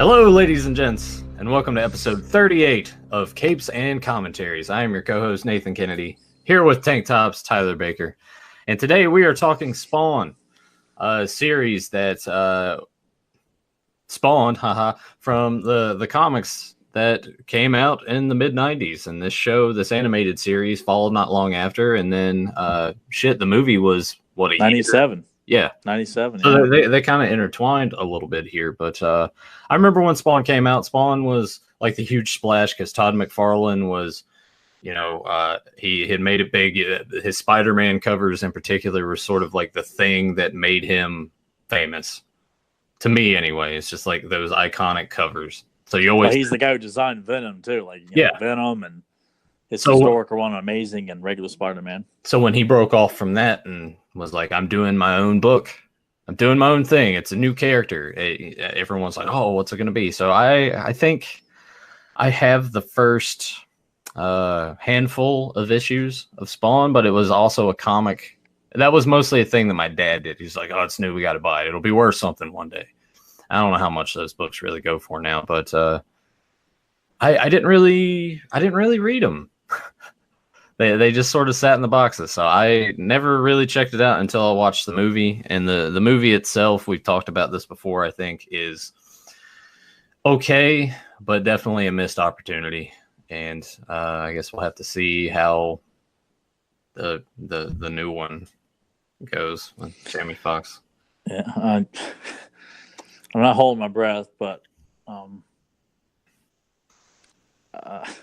Hello, ladies and gents, and welcome to episode 38 of Capes and Commentaries. I am your co-host, Nathan Kennedy, here with Tank Tops, Tyler Baker. And today we are talking Spawn, a series that spawned from the comics that came out in the mid-90s. And this show, this animated series, followed not long after. And then, the movie was, what, a 97. Year? Yeah. 97. So yeah. they kind of intertwined a little bit here. But I remember when Spawn came out, Spawn was like the huge splash because Todd McFarlane was, he had made it big. His Spider-Man covers in particular were sort of like the thing that made him famous. To me, anyway, it's just like those iconic covers. So you always he's the guy who designed Venom too, like Venom and his historical one, Amazing and regular Spider-Man. So when he broke off from that and was like, "I'm doing my own book, I'm doing my own thing. It's a new character," everyone's like, "Oh, what's it going to be?" So I think I have the first handful of issues of Spawn, but it was also a comic. That was mostly a thing that my dad did. He's like, "Oh, it's new. We got to buy it. It'll be worth something one day." I don't know how much those books really go for now, but I didn't really read them. They just sort of sat in the boxes, so I never really checked it out until I watched the movie. And the movie itself, we've talked about this before, I think is okay, but definitely a missed opportunity. And I guess we'll have to see how the new one goes with Jamie Foxx. Yeah, I'm not holding my breath, but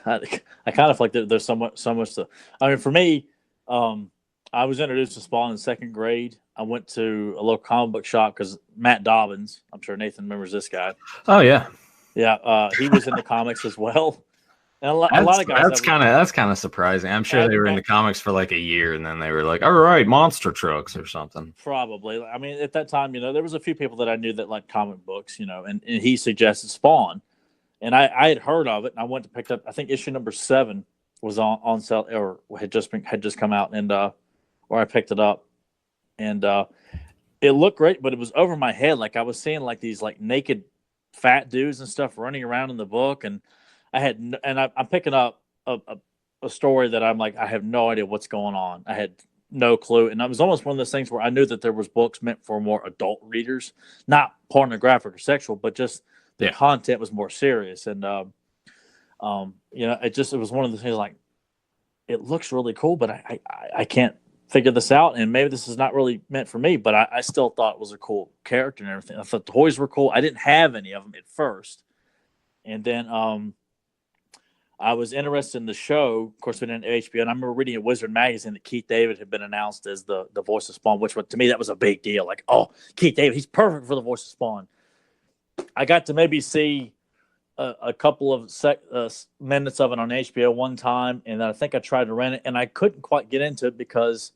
I kind of feel like there's so much to. I mean, for me, I was introduced to Spawn in second grade. I went to a local comic book shop because Matt Dobbins, I'm sure Nathan remembers this guy. Oh yeah, he was in the comics as well. And a lot of guys. That's kind of surprising. I'm sure they were in the comics for like a year, and then they were like, "All right, monster trucks or something." Probably. I mean, at that time, there was a few people that I knew that liked comic books, and he suggested Spawn. And I had heard of it, and I went to pick up. I think issue number 7 was on sale, or had just come out, and where I picked it up, and it looked great, but it was over my head. Like I was seeing like these like naked fat dudes and stuff running around in the book, and I'm picking up a story that I'm like, I have no idea what's going on. I had no clue, and it was almost one of those things where I knew that there was books meant for more adult readers, not pornographic or sexual, but just the content was more serious. And it was one of the things like, it looks really cool, but I can't figure this out, and maybe this is not really meant for me, but I still thought it was a cool character and everything. I thought the toys were cool. I didn't have any of them at first, and then I was interested in the show. Of course, we didn't have HBO, and I remember reading a Wizard magazine that Keith David had been announced as the voice of Spawn, which to me that was a big deal. Like, oh, Keith David, he's perfect for the voice of Spawn. I got to maybe see a couple of minutes of it on HBO one time, and then I think I tried to rent it, and I couldn't quite get into it because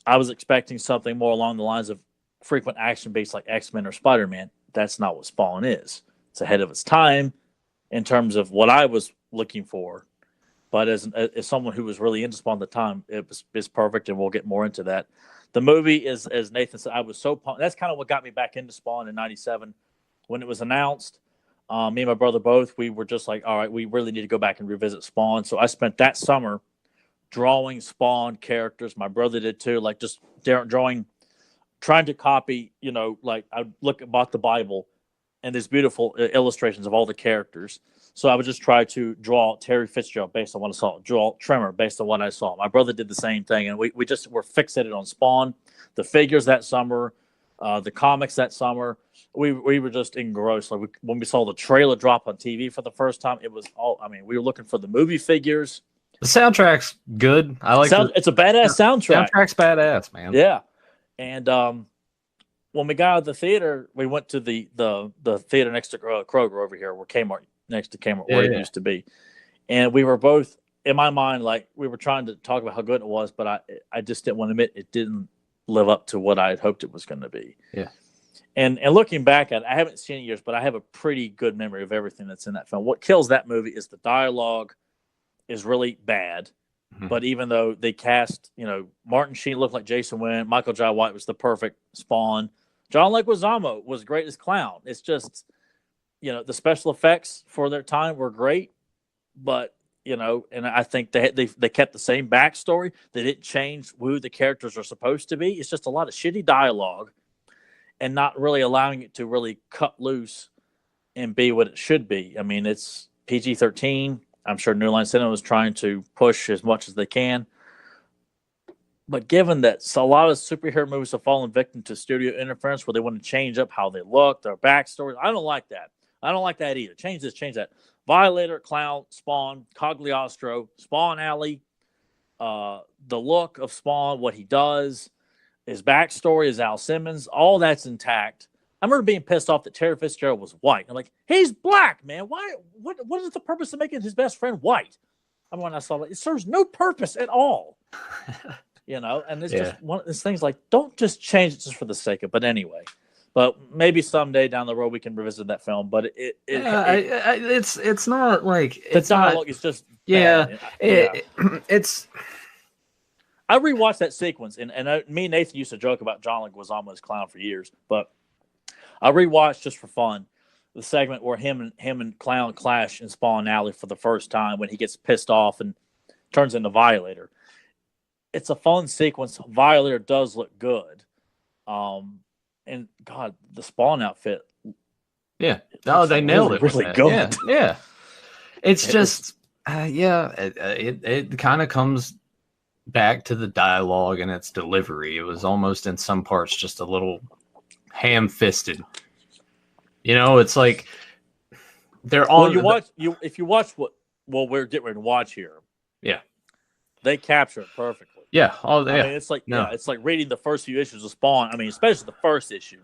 I was expecting something more along the lines of frequent action-based like X-Men or Spider-Man. That's not what Spawn is. It's ahead of its time in terms of what I was looking for. But as someone who was really into Spawn at the time, it's perfect, and we'll get more into that. The movie is, as Nathan said, I was so pumped. That's kind of what got me back into Spawn in 97. When it was announced, me and my brother both, we were just like, all right, we really need to go back and revisit Spawn. So I spent that summer drawing Spawn characters. My brother did too, like just drawing, trying to copy, like I bought the Bible and there's beautiful illustrations of all the characters. So I would just try to draw Terry Fitzgerald based on what I saw, draw Tremor based on what I saw. My brother did the same thing, and we just were fixated on Spawn, the figures that summer, the comics that summer. We were just engrossed. Like when we saw the trailer drop on TV for the first time, it was all. I mean, we were looking for the movie figures. The soundtrack's good. I like it's a badass soundtrack. Soundtrack's badass, man. Yeah, and when we got out of the theater, we went to the theater next to Kroger over here, where next to Kmart, where it used to be, and we were both in my mind like we were trying to talk about how good it was, but I just didn't want to admit it didn't live up to what I had hoped it was going to be. Yeah. And looking back at it, I haven't seen it in years, but I have a pretty good memory of everything that's in that film. What kills that movie is the dialogue is really bad. Mm-hmm. But even though they cast, Martin Sheen looked like Jason Wynn, Michael Jai White was the perfect Spawn, John Leguizamo was great as Clown. It's just the special effects for their time were great, but and I think they kept the same backstory. They didn't change who the characters are supposed to be. It's just a lot of shitty dialogue and not really allowing it to really cut loose and be what it should be. I mean, it's PG-13. I'm sure New Line Cinema was trying to push as much as they can. But given that a lot of superhero movies have fallen victim to studio interference where they want to change up how they look, their backstory, I don't like that. I don't like that either. Change this, change that. Violator, Clown, Spawn, Cagliostro, Spawn Alley, the look of Spawn, what he does, his backstory is Al Simmons, all that's intact. I remember being pissed off that Terry Fitzgerald was white. I'm like, he's black, man. Why? What is the purpose of making his best friend white? I mean, when I saw it serves no purpose at all. And it's just one of these things like, don't just change it just for the sake of it. But anyway. But maybe someday down the road we can revisit that film. But it's not like the dialogue is just it's. I rewatched that sequence, and me and Nathan used to joke about John Leguizamo as Clown for years. But I rewatched just for fun the segment where him and Clown clash in Spawn Alley for the first time when he gets pissed off and turns into Violator. It's a fun sequence. Violator does look good. And God, the Spawn outfit. Yeah. Oh, they nailed it. Really good. Yeah. It's just, it kind of comes back to the dialogue and its delivery. It was almost in some parts just a little ham-fisted. It's like they're on. Well, if you watch what we're getting ready to watch here. Yeah. They capture it perfectly. Yeah. Oh, yeah. I mean, it's like it's like reading the first few issues of Spawn. I mean, especially the first issue.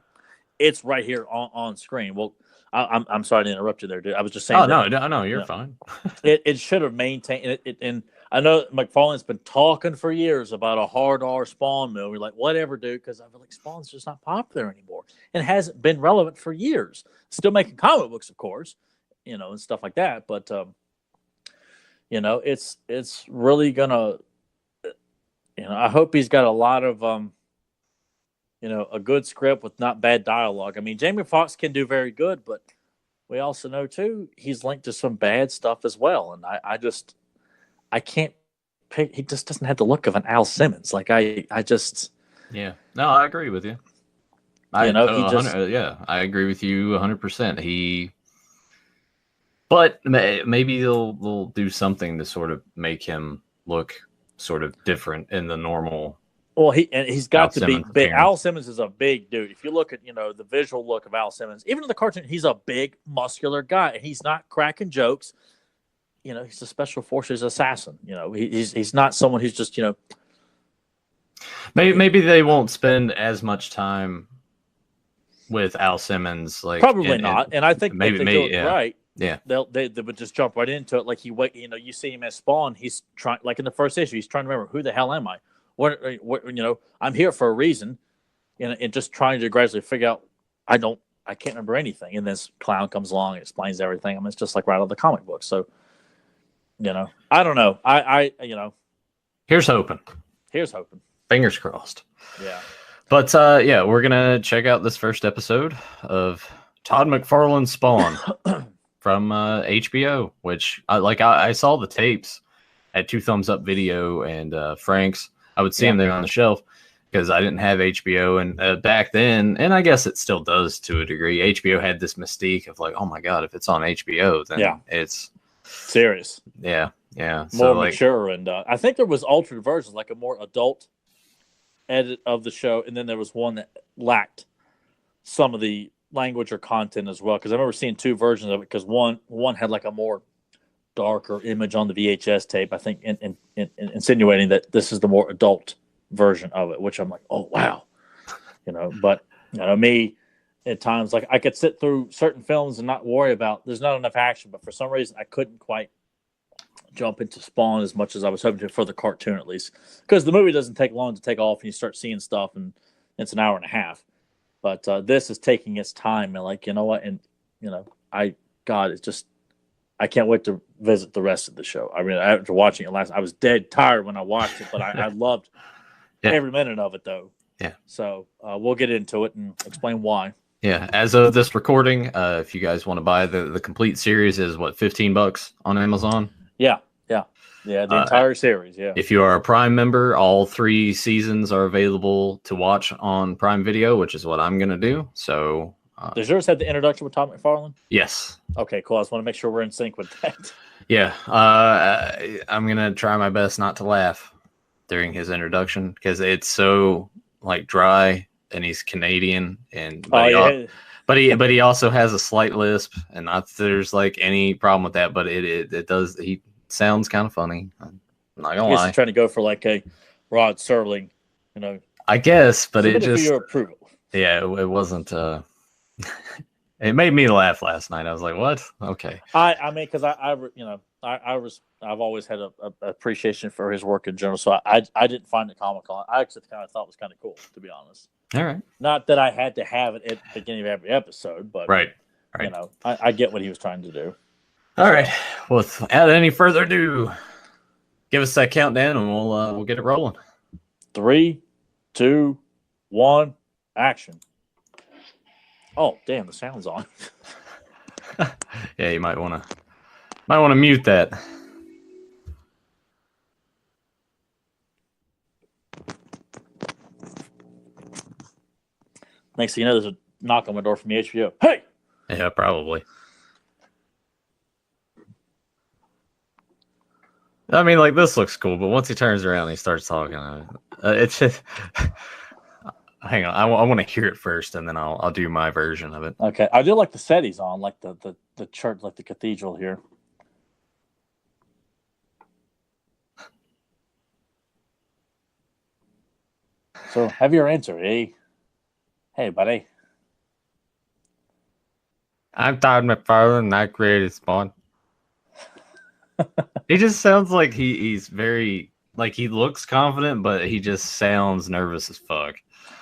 It's right here on screen. Well, I'm sorry to interrupt you there, dude. I was just saying. Oh no, you're fine. it should have maintained it, and I know McFarlane's been talking for years about a hard R Spawn movie. Like, whatever, dude, because I feel like Spawn's just not popular anymore and hasn't been relevant for years. Still making comic books, of course, and stuff like that. But it's really gonna. I hope he's got a lot of, a good script with not bad dialogue. I mean, Jamie Foxx can do very good, but we also know, too, he's linked to some bad stuff as well. And I can't pick. He just doesn't have the look of an Al Simmons. Like, I just. Yeah. No, I agree with you. I agree with you 100%. But maybe they'll do something to sort of make him look sort of different in the normal. Well, he's got to be big. Al Simmons is a big dude. If you look at the visual look of Al Simmons, even in the cartoon, he's a big, muscular guy, and he's not cracking jokes. He's a special forces assassin. He's not someone who's just Maybe they won't spend as much time with Al Simmons. Like probably not. And I think maybe if they do it right. Yeah, they would just jump right into it. Like you see him as Spawn. He's trying, like in the first issue, he's trying to remember who the hell am I? What I'm here for a reason, and just trying to gradually figure out. I can't remember anything. And this Clown comes along and explains everything. I mean, it's just like right out of the comic book. So, I don't know. Here's hoping. Fingers crossed. Yeah. But we're gonna check out this first episode of Todd McFarlane's Spawn. From HBO, which I saw the tapes at 2 Thumbs Up Video and Frank's. I would see them there on the shelf because I didn't have HBO, and back then, and I guess it still does to a degree. HBO had this mystique of like, oh my god, if it's on HBO, then it's serious. Yeah, more mature, and I think there was altered versions, like a more adult edit of the show, and then there was one that lacked some of the language or content as well, because I remember seeing 2 versions of it, because one had like a more darker image on the VHS tape, I think, in insinuating that this is the more adult version of it, which I'm like, oh wow, but me at times, like, I could sit through certain films and not worry about there's not enough action, but for some reason I couldn't quite jump into Spawn as much as I was hoping to for the cartoon, at least, because the movie doesn't take long to take off and you start seeing stuff, and it's an hour and a half. But this is taking its time, and like, what? And, it's just, I can't wait to visit the rest of the show. I mean, after watching it I was dead tired when I watched it, but I loved every minute of it, though. Yeah. So we'll get into it and explain why. Yeah, as of this recording, if you guys want to buy the complete series, is what, $15 on Amazon? Yeah, the entire series. Yeah. If you are a Prime member, all 3 seasons are available to watch on Prime Video, which is what I'm gonna do. So, does yours have the introduction with Todd McFarlane? Yes. Okay, cool. I just want to make sure we're in sync with that. Yeah, I'm gonna try my best not to laugh during his introduction because it's so like dry, and he's Canadian, and but he also has a slight lisp, and not that there's like any problem with that, but it does. He sounds kind of funny. I'm not gonna lie. He's trying to go for like a Rod Serling, I guess, but it just for your approval. Yeah, it wasn't. It made me laugh last night. I was like, "What?" Okay. I mean, because I've always had a appreciation for his work in general, so I didn't find it comical. I actually kind of thought it was kind of cool, to be honest. All right. Not that I had to have it at the beginning of every episode, but right. I get what he was trying to do. All right. Well, without any further ado, give us that countdown, and we'll get it rolling. 3, 2, 1, action. Oh, damn! The sound's on. Yeah, you might want to mute that. Next thing you know, there's a knock on my door from the HBO. Hey! Yeah, probably. I mean, like, this looks cool, but once he turns around and he starts talking, it's just... Hang on, I want to hear it first, and then I'll do my version of it. Okay, I do like the set he's on, like the church, like the cathedral here. So, have your answer, eh? Hey, buddy. I'm Todd McFarlane, and I created Spawn. He just sounds like he's very, like, he looks confident, but he just sounds nervous as fuck.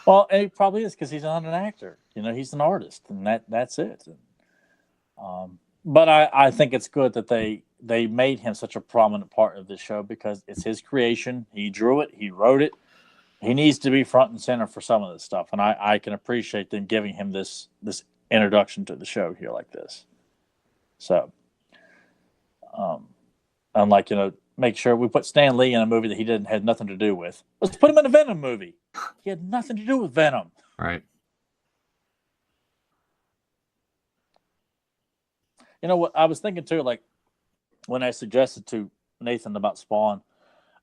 Well, and he probably is because he's not an actor. He's an artist, and that's it. But I think it's good that they made him such a prominent part of this show because it's his creation. He drew it. He wrote it. He needs to be front and center for some of this stuff, and I can appreciate them giving him this introduction to the show here like this. So, unlike make sure we put Stan Lee in a movie that he had nothing to do with. Let's put him in a Venom movie. He had nothing to do with Venom. Right. You know what? I was thinking too, like when I suggested to Nathan about Spawn,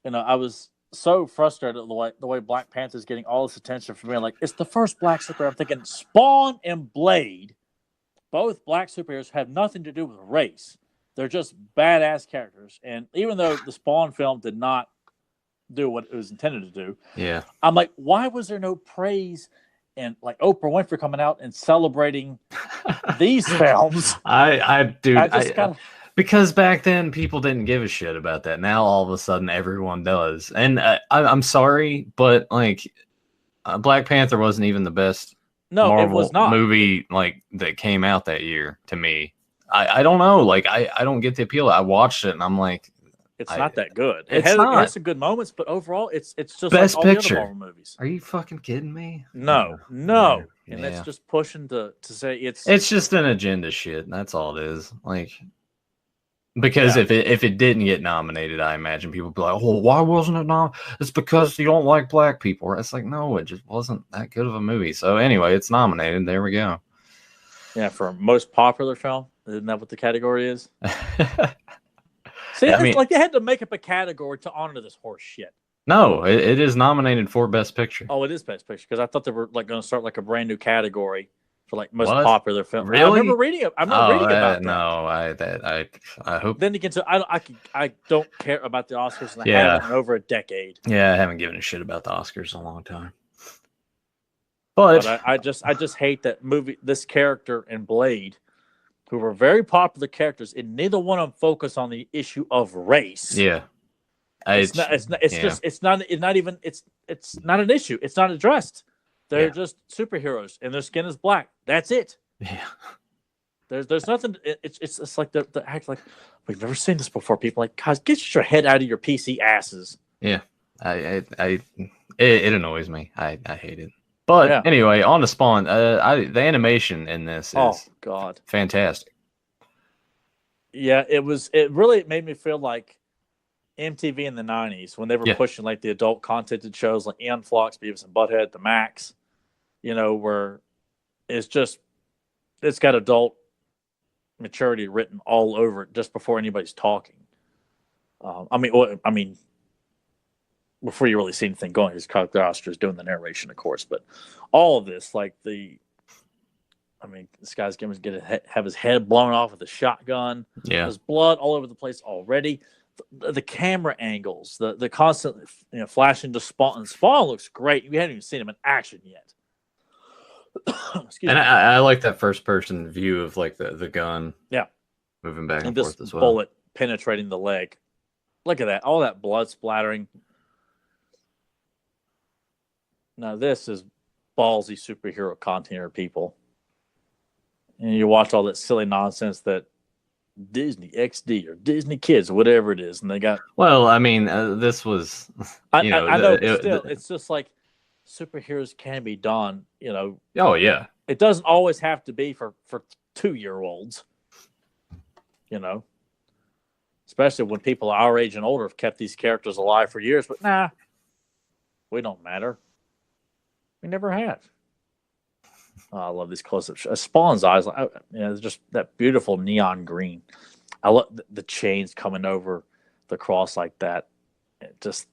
I was so frustrated at the way Black Panther's getting all this attention from me. Like, it's the first black superhero. I'm thinking Spawn and Blade, both black superheroes, have nothing to do with race. They're just badass characters. And even though the Spawn film did not do what it was intended to do, yeah, I'm like, why was there no praise and like Oprah Winfrey coming out and celebrating these films? Because back then people didn't give a shit about that. Now all of a sudden everyone does. And I'm sorry, but like Black Panther wasn't even the best Marvel it was not. movie like that came out that year to me. I don't know. Like, I don't get the appeal. I watched it and I'm like, it's not that good. It has some good moments, but overall, it's just best like all picture. The other Marvel movies. Are you fucking kidding me? No. And that's just pushing to say it's just an agenda shit. That's all it is. Like, because if it didn't get nominated, I imagine people would be like, "Oh, why wasn't it nominated?" It's because you don't like black people. It's like, no, it just wasn't that good of a movie. So anyway, it's nominated. There we go. Yeah, for most popular film. Isn't that what the category is? See, it's like they had to make up a category to honor this horse shit. No, it is nominated for Best Picture. Oh, it is Best Picture because I thought they were like going to start like a brand new category for like most What? Popular film. Really? I remember reading it. I'm not reading about that. No, I hope. Then again, so I don't care about the Oscars, and I haven't in over a decade. Yeah, I haven't given a shit about the Oscars in a long time. But I just hate that movie. This character in Blade, who were very popular characters, and neither one of them focus on the issue of race. Yeah, it's not an issue. It's not addressed. They're just superheroes, and their skin is black. That's it. Yeah. There's nothing. It's like the act like we've never seen this before. People like, guys, get your head out of your PC asses. Yeah, it annoys me. I hate it. But anyway, on to Spawn. The animation in this is fantastic. Yeah, it really made me feel like MTV in the 90s when they were pushing like the adult contented shows like Aeon Flux, Beavis and Butthead, The Max, where it's got adult maturity written all over it just before anybody's talking. I mean, before you really see anything going, his Carl Oster's doing the narration, of course, but all of this, like this guy's going to have his head blown off with a shotgun. Yeah, there's blood all over the place already. The camera angles, the constant flashing to Spawn. And Spawn looks great. We haven't even seen him in action yet. And I like that first person view of like the gun. Yeah, moving back and this forth as well. Bullet penetrating the leg. Look at that! All that blood splattering. Now this is ballsy superhero content, people. And you watch all that silly nonsense that Disney XD or Disney Kids or whatever it is, and they got. Well, I mean, this was. I know, but still, it's just like superheroes can be done. Oh yeah. It doesn't always have to be for 2-year-olds. Especially when people our age and older have kept these characters alive for years. But nah, we don't matter. We never have. Oh, I love these close-ups. Spawn's eyes, it's just that beautiful neon green. I love the chains coming over the cross like that. Just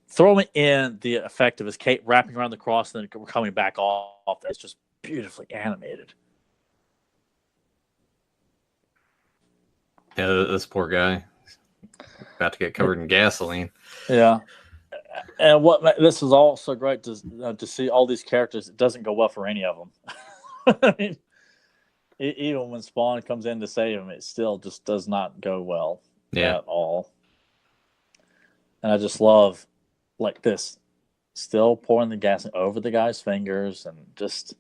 throwing in the effect of his cape wrapping around the cross and then coming back off. That's just beautifully animated. Yeah, this poor guy about to get covered in gasoline. Yeah. And this is also great to see all these characters. It doesn't go well for any of them. I mean, even when Spawn comes in to save him, it still just does not go well at all. And I just love like this, still pouring the gas over the guy's fingers and just.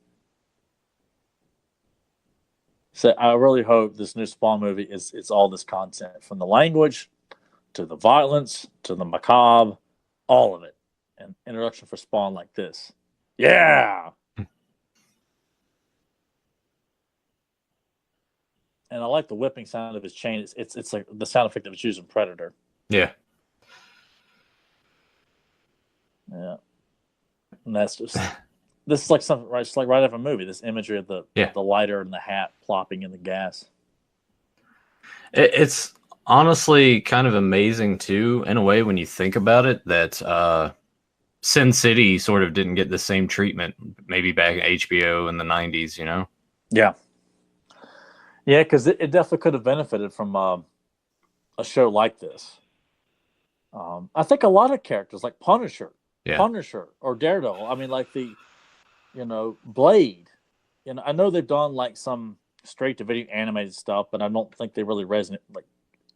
So I really hope this new Spawn movie is all this content, from the language to the violence to the macabre. All of it. An introduction for Spawn like this. Yeah! And I like the whipping sound of his chain. It's like the sound effect that was used in Predator. Yeah. Yeah. And that's just... this is like something right out of a movie. This imagery of the lighter and the hat plopping in the gas. It's honestly kind of amazing too, in a way, when you think about it, that Sin City sort of didn't get the same treatment maybe back at HBO in the 90s, Yeah, because it definitely could have benefited from a show like this. I think a lot of characters like Punisher or Daredevil, I mean, like the Blade, I know they've done like some straight to video animated stuff, but I don't think they really resonate. Like,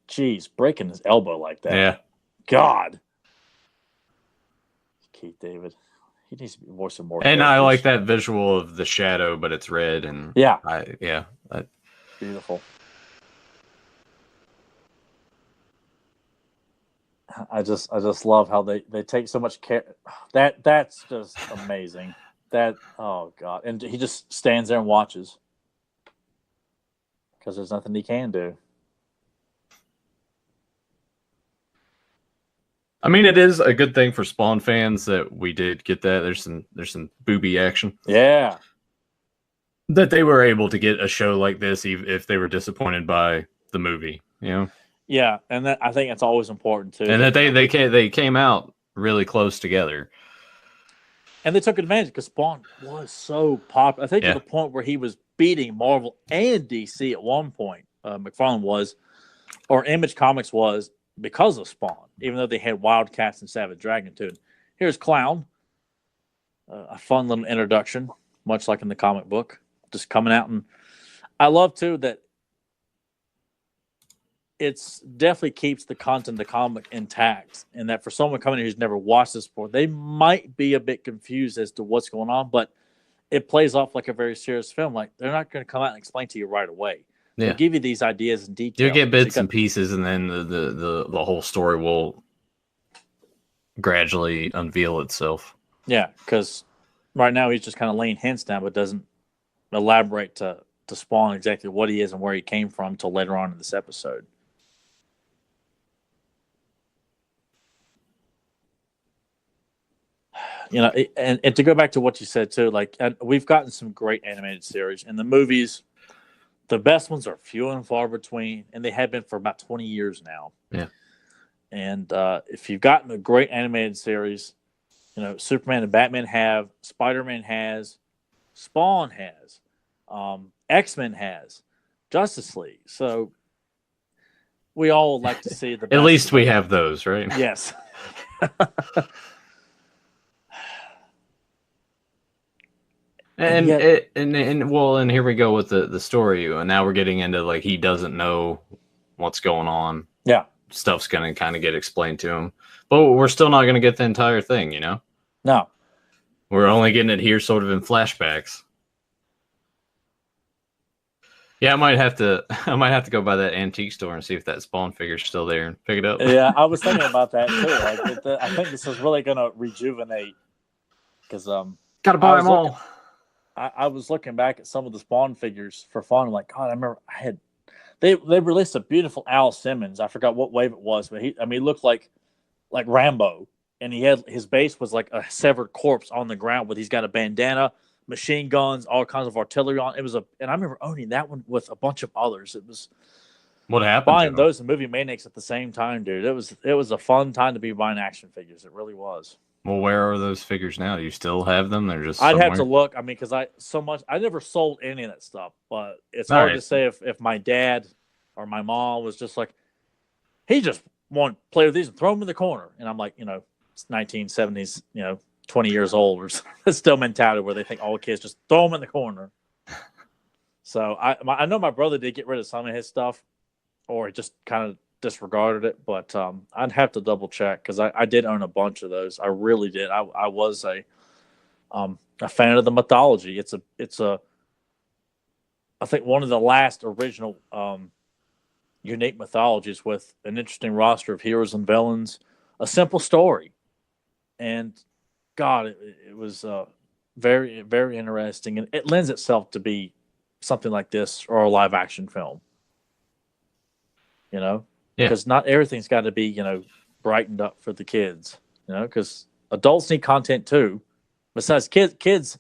geez, breaking his elbow like that. Yeah. God. Keith David. He needs to be voicing more. And I like that visual of the shadow, but it's red. And beautiful. I just love how they take so much care. That's just amazing. Oh God. And he just stands there and watches. Because there's nothing he can do. I mean, it is a good thing for Spawn fans that we did get that. There's some booby action. Yeah. That they were able to get a show like this, even if they were disappointed by the movie, Yeah, and I think that's always important too. And that they came out really close together. And they took advantage because Spawn was so popular. I think to the point where he was beating Marvel and DC at one point. McFarlane was, or Image Comics was, because of Spawn, even though they had Wildcats and Savage Dragon too. Here's Clown, a fun little introduction, much like in the comic book, just coming out. And I love too that it's definitely keeps the content of the comic intact, and that for someone coming in who's never watched this before, they might be a bit confused as to what's going on, but it plays off like a very serious film. Like, they're not going to come out and explain to you right away. They'll give you these ideas and details. You'll get bits and pieces, and then the whole story will gradually unveil itself. Yeah, because right now he's just kind of laying hints down, but doesn't elaborate to Spawn exactly what he is and where he came from until later on in this episode. You know, and to go back to what you said too, like we've gotten some great animated series, and the movies, the best ones are few and far between, and they have been for about 20 years now. Yeah. And if you've gotten a great animated series, you know, Superman and Batman have, Spider-Man has, Spawn has, X-Men has, Justice League. So we all like to see the best. At least we have those, right? Yes. And here we go with the story, and now we're getting into like he doesn't know what's going on. Yeah, stuff's gonna kind of get explained to him, but we're still not gonna get the entire thing, you know. No, we're only getting it here, sort of in flashbacks. Yeah, I might have to go by that antique store and see if that Spawn figure's still there and pick it up. Yeah, I was thinking about that too. Like, I think this is really gonna rejuvenate because gotta buy them all. I was looking back at some of the Spawn figures for fun. I'm like, God, I remember they released a beautiful Al Simmons. I forgot what wave it was, but he looked like Rambo, and he had his base was like a severed corpse on the ground, but he's got a bandana, machine guns, all kinds of artillery on. And I remember owning that one with a bunch of others. It was what happened. Buying those and Movie Maniacs at the same time, dude. It was a fun time to be buying action figures. It really was. Well, where are those figures now? Do you still have them? They're just. I'd have to look. I mean, because I never sold any of that stuff, but it's hard to say if my dad or my mom was just like, he just wanted to play with these and throw them in the corner, and I'm like, you know, it's 1970s, you know, 20 years old, or it's still mentality where they think all kids just throw them in the corner. So I know my brother did get rid of some of his stuff, or just kind of disregarded it, but I'd have to double check because I did own a bunch of those. I really did. I was a fan of the mythology. It's a I think one of the last original unique mythologies with an interesting roster of heroes and villains, a simple story, and God, it was very, very interesting, and it lends itself to be something like this or a live action film. You know. Because not everything's got to be, you know, brightened up for the kids, you know, because adults need content too. Besides, kids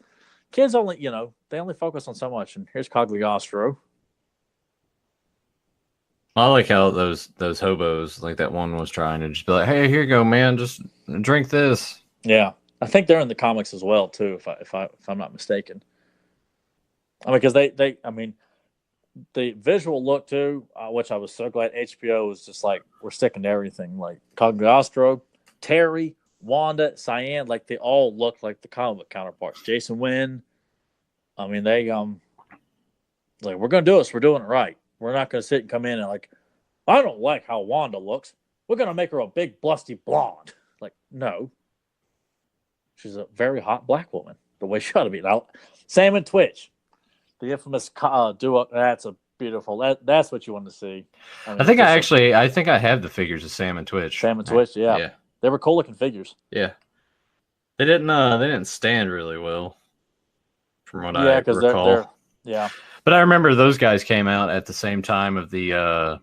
only, you know, they only focus on so much. And here's Cagliostro. I like how those hobos, like that one was trying to just be like, hey, here you go, man, just drink this. Yeah, I think they're in the comics as well too, if I'm not mistaken. I mean, because the visual look too, which I was so glad HBO was just like, we're sticking to everything. Like Cagliostro, Terry, Wanda, Cyan, like they all look like the comic book counterparts. Jason Wynn. I mean, they like, we're gonna do this. We're doing it right. We're not gonna sit and come in and like, I don't like how Wanda looks. We're gonna make her a big blusty blonde. Like, no, she's a very hot black woman. The way she ought to be. Now, Sam and Twitch. The infamous duo. That's a beautiful. That's what you want to see. I mean, I think I have the figures of Sam and Twitch. Sam and Twitch, yeah. They were cool looking figures. Yeah, they didn't stand really well, from what I recall. Yeah, but I remember those guys came out at the same time of the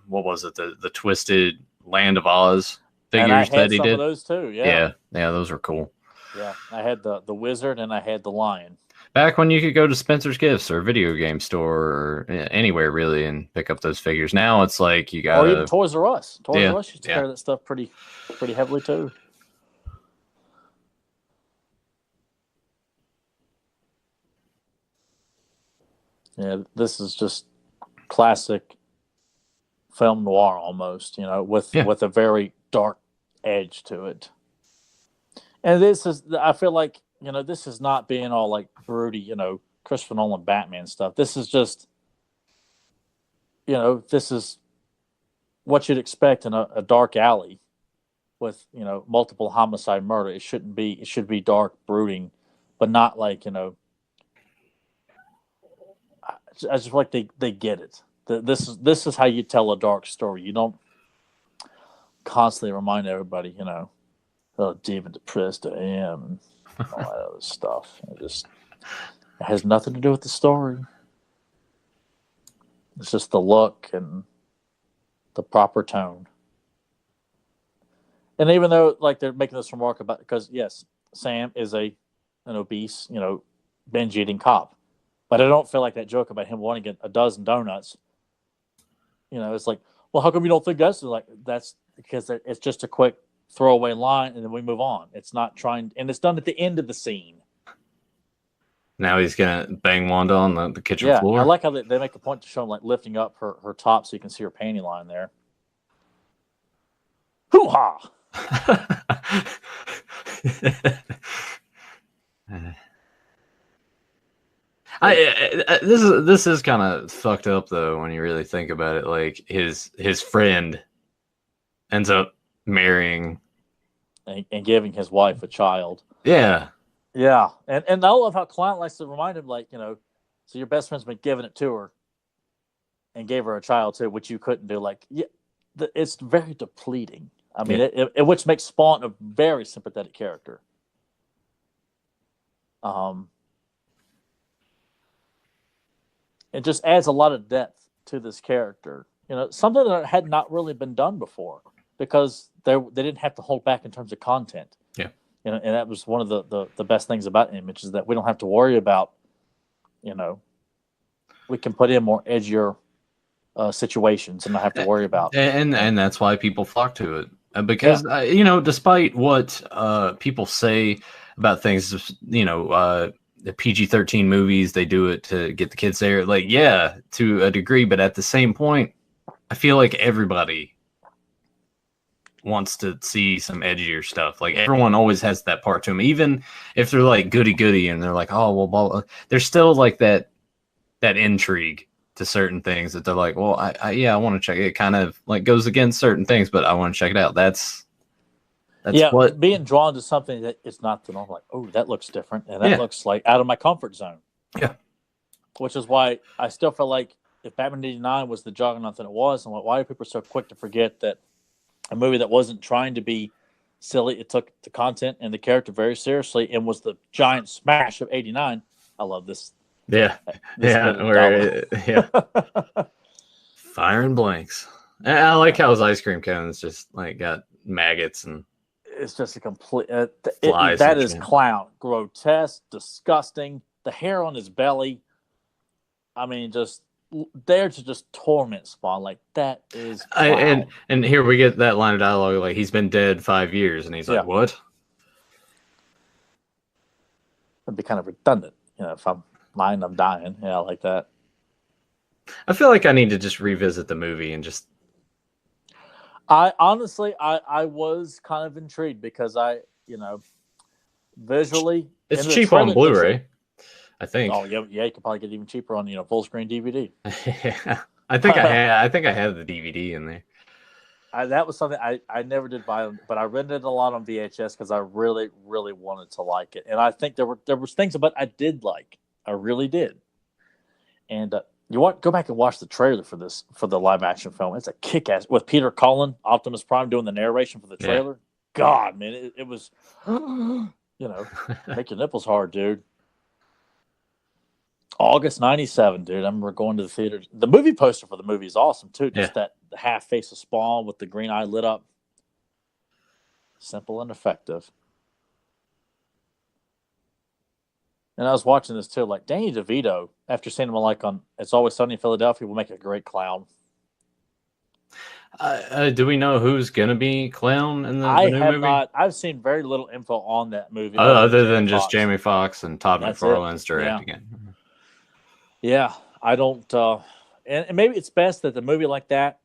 what was it, the Twisted Land of Oz figures that he did. Of those too. Yeah, those were cool. Yeah, I had the wizard and I had the lion. Back when you could go to Spencer's Gifts or a video game store or anywhere really and pick up those figures. Now it's like you got. Or even Toys R Us. Toys R Us used to carry that stuff pretty heavily too. Yeah, this is just classic film noir almost, you know, with a very dark edge to it. And I feel like, you know, this is not being all like broody, you know, Christopher Nolan Batman stuff. This is just, you know, this is what you'd expect in a dark alley with, you know, multiple homicide murder. It should be dark, brooding, but not like, you know, I just feel like they get it. This is how you tell a dark story. You don't constantly remind everybody, you know, how deep and depressed I am, and all that other stuff. It has nothing to do with the story. It's just the look and the proper tone. And even though, like, they're making this remark about, because yes, Sam is an obese, binge eating cop, but I don't feel like that joke about him wanting a dozen donuts. It's like, well, how come you don't think that's like that's because it's just a quick throwaway line, and then we move on. It's not trying, and it's done at the end of the scene. Now he's gonna bang Wanda on the kitchen floor. I like how they make a point to show him like lifting up her top so you can see her panty line there. Hoo-ha! This is kind of fucked up though when you really think about it. Like his friend ends up marrying and giving his wife a child. Yeah. And I love how Clint likes to remind him, like, so your best friend's been giving it to her and gave her a child too, which you couldn't do. Like, it's very depleting. I mean, it which makes Spawn a very sympathetic character. It just adds a lot of depth to this character. Something that had not really been done before because they didn't have to hold back in terms of content. Yeah. And that was one of the best things about Image is that we don't have to worry about, we can put in more edgier situations and not have to worry about. And that's why people flock to it. Because, despite what people say about things, the PG-13 movies, they do it to get the kids there. Like, yeah, to a degree. But at the same point, I feel like everybody wants to see some edgier stuff. Like, everyone always has that part to them. Even if they're like goody-goody and they're like, oh, well, blah, blah. There's still like that intrigue to certain things that they're like, well, I want to check it. It kind of like goes against certain things, but I want to check it out. That's what being drawn to something that is not the normal. Like, oh, that looks different, and that looks like out of my comfort zone. Yeah, which is why I still feel like if Batman '89 was the juggernaut that it was, and why are people so quick to forget that a movie that wasn't trying to be silly, it took the content and the character very seriously, and was the giant smash of '89. I love this. Firing blanks. And I like how his ice cream cone's just like got maggots and it's just a complete that is clown, grotesque, disgusting. The hair on his belly, I mean, just there to just torment Spawn. Like, that is and here we get that line of dialogue, like, he's been dead 5 years, and he's like, what? It'd be kind of redundant, if I'm lying, I'm dying. Yeah, like that. I feel like I need to just revisit the movie and just. I honestly was kind of intrigued because visually it's cheap on Blu-ray, I think. Oh yeah, you could probably get it even cheaper on full screen DVD. Yeah, I think I have the DVD in there. That was something I never did buy, but I rented it a lot on VHS because I really, really wanted to like it, and I think there was things about I did like. I really did. And go back and watch the trailer for the live action film. It's a kick-ass with Peter Cullen, Optimus Prime, doing the narration for the trailer. Yeah. God, man, it was, make your nipples hard, dude. August '97, dude. I remember going to the theater. The movie poster for the movie is awesome too. Just that half face of Spawn with the green eye lit up. Simple and effective. And I was watching this too, like Danny DeVito, after seeing him like on It's Always Sunny in Philadelphia, will make a great clown. Do we know who's gonna be clown in the new movie? Not. I've seen very little info on that movie. Other than just Jamie Foxx and Todd McFarlane's directing it. Yeah, I don't. And maybe it's best that the movie like that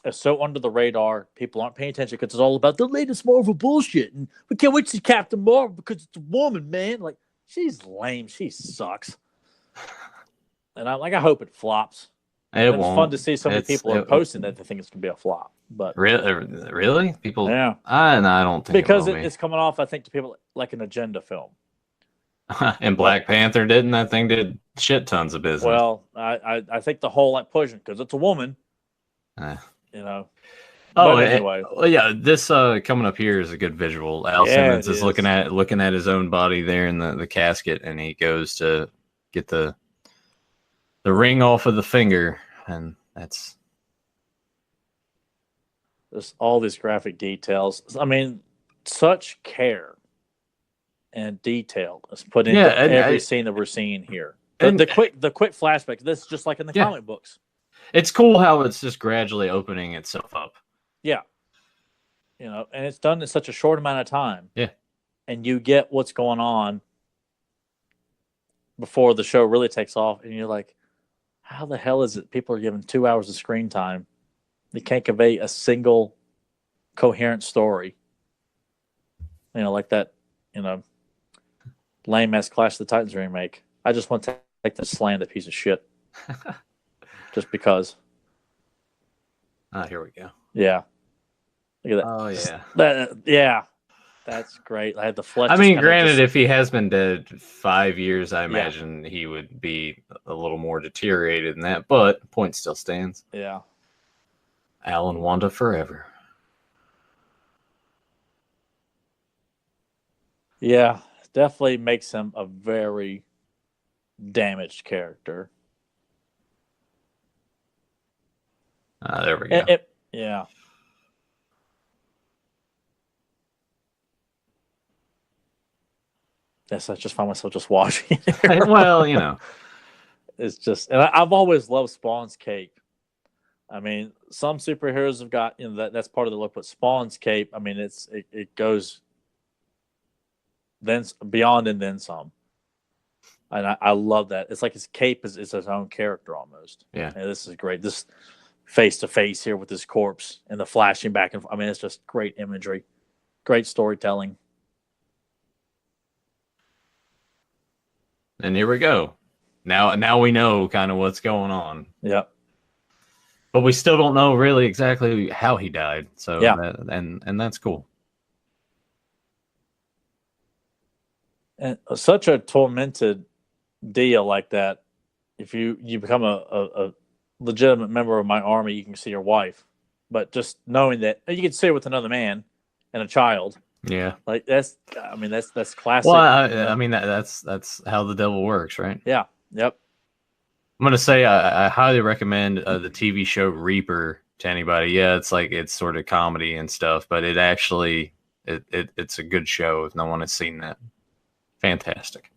is so under the radar, people aren't paying attention because it's all about the latest Marvel bullshit, and we can't wait to see Captain Marvel because it's a woman, man. Like. She's lame. She sucks. And I hope it flops. It's fun to see so many people are posting that they think it's going to be a flop. But really? People? Yeah. I don't think because it's coming off, I think, to people like an agenda film. And Black Panther didn't. That thing did shit tons of business. Well, I think the whole pushing because it's a woman. Oh, but anyway, well, yeah. This coming up here is a good visual. Al Simmons is looking at his own body there in the casket, and he goes to get the ring off of the finger, and that's just all these graphic details. I mean, such care and detail is put into every scene that we're seeing here. The quick flashback. This is just like in the comic books. It's cool how it's just gradually opening itself up. Yeah. And it's done in such a short amount of time. Yeah. And you get what's going on before the show really takes off. And you're like, how the hell is it people are given 2 hours of screen time? They can't convey a single coherent story. Like that, lame-ass Clash of the Titans remake. I just want to take that slam that piece of shit. Just because. Here we go. Yeah. Look at that. Oh, yeah. That's great. I had the flesh. I mean, granted, if he has been dead 5 years, I imagine he would be a little more deteriorated than that, but the point still stands. Yeah. Al and Wanda forever. Yeah, definitely makes him a very damaged character. There we go. Yeah. Yes, I just find myself just watching it. Well, It's just, and I've always loved Spawn's cape. I mean, some superheroes have got, that's part of the look, but Spawn's cape, I mean, it goes then beyond and then some. And I love that. It's like his cape is his own character almost. Yeah. And this is great. This face to face here with his corpse and the flashing back and forth. I mean, it's just great imagery, great storytelling. And here we go. Now we know kind of what's going on. Yep. But we still don't know really exactly how he died. So and that's cool. And such a tormented deal like that. If you become a legitimate member of my army, you can see your wife. But just knowing that you can see her with another man and a child. Yeah, like that's classic. Well, I mean that's how the devil works, right? Yeah. Yep. I'm gonna say I highly recommend the TV show Reaper to anybody. Yeah, it's sort of comedy and stuff, but it actually it's a good show if no one has seen that. Fantastic.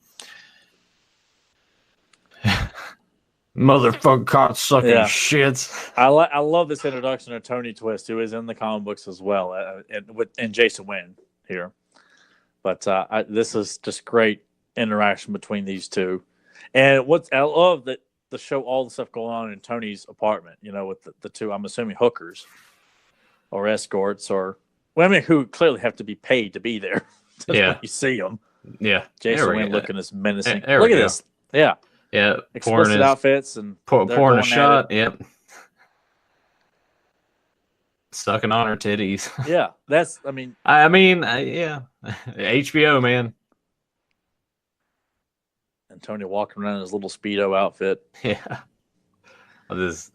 Motherfucker caught sucking shits. I love this introduction of Tony Twist, who is in the comic books as well, and Jason Wynn here. But this is just great interaction between these two. And I love that the show all the stuff going on in Tony's apartment, with the two, I'm assuming hookers or escorts who clearly have to be paid to be there. When you see them. Yeah. Jason Wynn looking as menacing. Look at this. Yeah. Yeah. Explicit outfits and pouring a shot. Yep. Sucking on her titties. Yeah. Yeah. HBO, man. And Tony walking around in his little Speedo outfit. Yeah. With his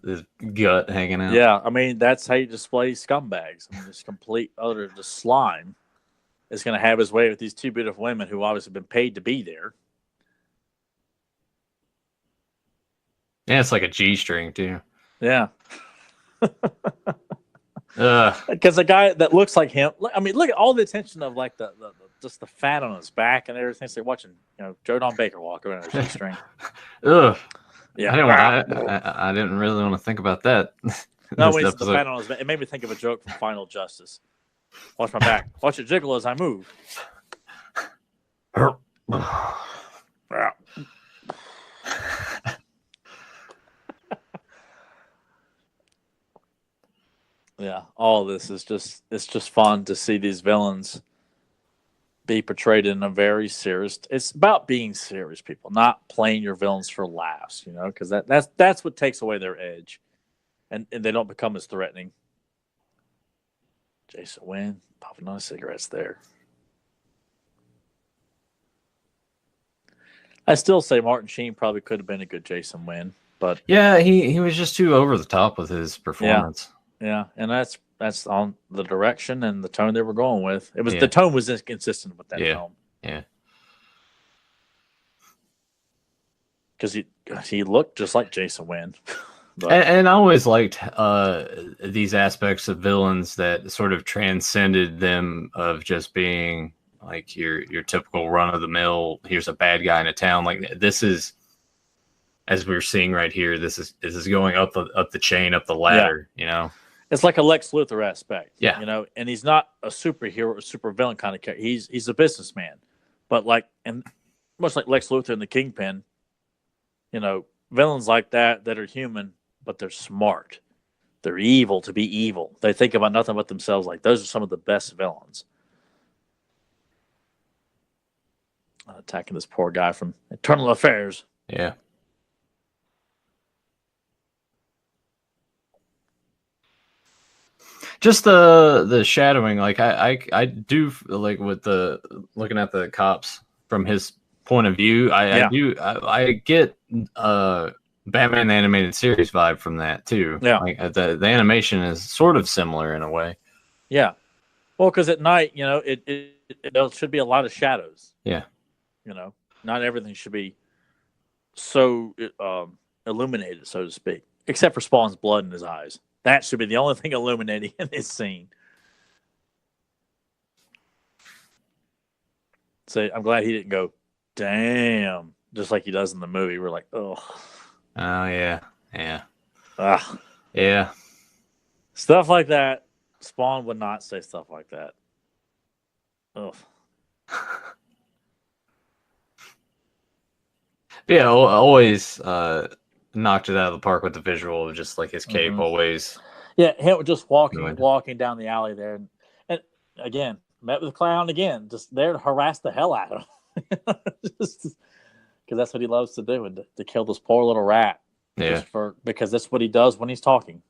gut hanging out. Yeah. I mean, that's how you display scumbags. I mean, this complete utter just slime is going to have his way with these two beautiful women who obviously have been paid to be there. Yeah, it's like a G-string, too. Yeah. Because a guy that looks like him, I mean, look at all the attention of like the just the fat on his back and everything. So you're watching, Joe Don Baker walk around in a G-string. Ugh. Yeah. I didn't really want to think about that. No, wait, the fat on his back. It made me think of a joke from Final Justice. Watch my back. Watch it jiggle as I move. Yeah, all of this is just fun to see these villains be portrayed in a very serious. It's about being serious, people, not playing your villains for laughs, because that's what takes away their edge, and they don't become as threatening. Jason Wynn popping on cigarettes there. I still say Martin Sheen probably could have been a good Jason Wynn, but yeah, he was just too over the top with his performance. Yeah, and that's that's on the direction and the tone they were going with. It was Yeah. the tone was inconsistent with that Yeah. film. Yeah. Because he looked just like Jason Wynn. But And I always liked these aspects of villains that sort of transcended them of just being like your typical run of the mill. Here's a bad guy in a town. Like this is, as we're seeing right here, this is going up the chain, up the ladder. You know, it's like a Lex Luthor aspect. Yeah. You know, and he's not a superhero or super villain kind of character. He's a businessman, but like, and much like Lex Luthor and the Kingpin, you know, villains like that are human, but they're smart. They're evil to be evil. They think about nothing but themselves. Like those are some of the best villains. Attacking this poor guy from Internal Affairs. Yeah. Just the shadowing, like I do like with the looking at the cops from his point of view. I get Batman the Animated Series vibe from that too. Yeah, like the animation is sort of similar in a way. Yeah, well, because at night, you know, there should be a lot of shadows. Yeah, you know, not everything should be so illuminated, so to speak, except for Spawn's blood in his eyes. That should be the only thing illuminating in this scene. So I'm glad he didn't go, damn, just like he does in the movie. We're like, oh. Oh, yeah. Yeah. Ah. Yeah. Stuff like that. Spawn would not say stuff like that. Ugh. Yeah, always knocked it out of the park with the visual of just like his cape always. Yeah, him just walking down the alley there. And again, met with the clown again, just there to harass the hell out of him. Because that's what he loves to do, and to kill this poor little rat. Yeah. Because that's what he does when he's talking.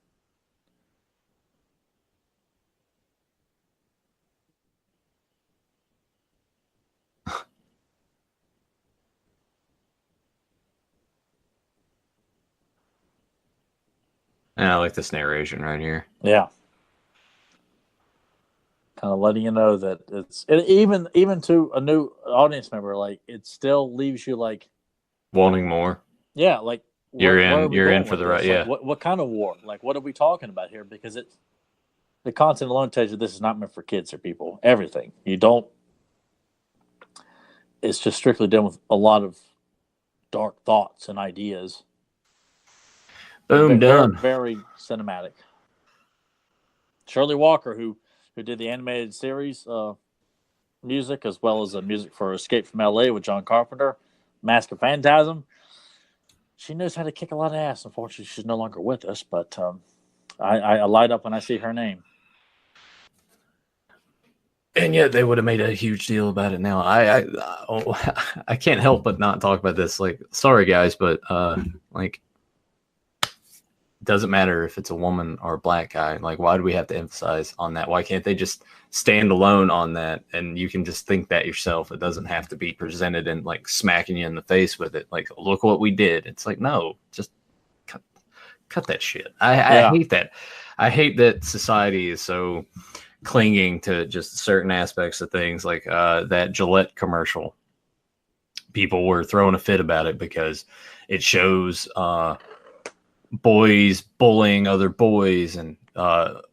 And I like this narration right here. Yeah. Kind of letting you know that even to a new audience member, like it still leaves you like wanting more. Yeah, like you're in for the right. Yeah. Like, what kind of war? Like, what are we talking about here? Because the content alone tells you this is not meant for kids or people. Everything you don't. It's just strictly dealing with a lot of dark thoughts and ideas. Boom, done. Very cinematic. Shirley Walker, who did the animated series music, as well as the music for Escape from L.A. with John Carpenter, Mask of Phantasm. She knows how to kick a lot of ass. Unfortunately, she's no longer with us, but I light up when I see her name. And yet they would have made a huge deal about it now. I can't help but not talk about this. Like, sorry guys, but like, doesn't matter if it's a woman or a black guy. Like, why do we have to emphasize on that? Why can't they just stand alone on that and you can just think that yourself? It doesn't have to be presented and like smacking you in the face with it. Like, look what we did. It's like, no, just cut that shit. I hate that. I hate that society is so clinging to just certain aspects of things. Like that Gillette commercial. People were throwing a fit about it because it shows boys bullying other boys and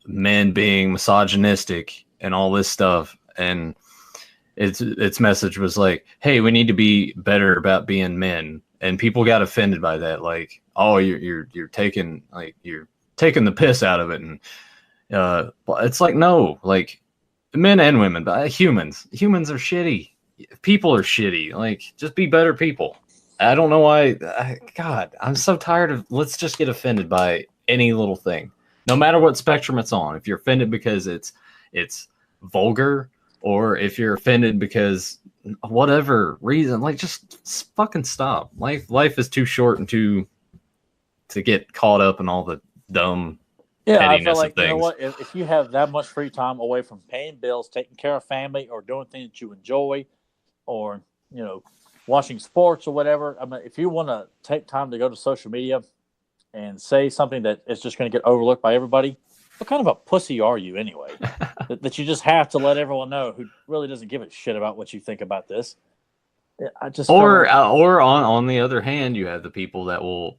men being misogynistic and all this stuff. And its message was like, hey, we need to be better about being men. And people got offended by that. Like, oh, you're taking the piss out of it. And it's like, no, like men and women, but humans are shitty. People are shitty. Like, just be better people. I don't know why. God, I'm so tired of. Let's just get offended by any little thing, no matter what spectrum it's on. If you're offended because it's vulgar, or if you're offended because whatever reason, like just fucking stop. Life is too short and to get caught up in all the dumb pettiness I feel like, of things. You know what? If you have that much free time away from paying bills, taking care of family, or doing things that you enjoy, or watching sports or whatever. I mean, if you want to take time to go to social media and say something that is just going to get overlooked by everybody, what kind of a pussy are you anyway? that you just have to let everyone know who really doesn't give a shit about what you think about this. I just or on the other hand, you have the people that will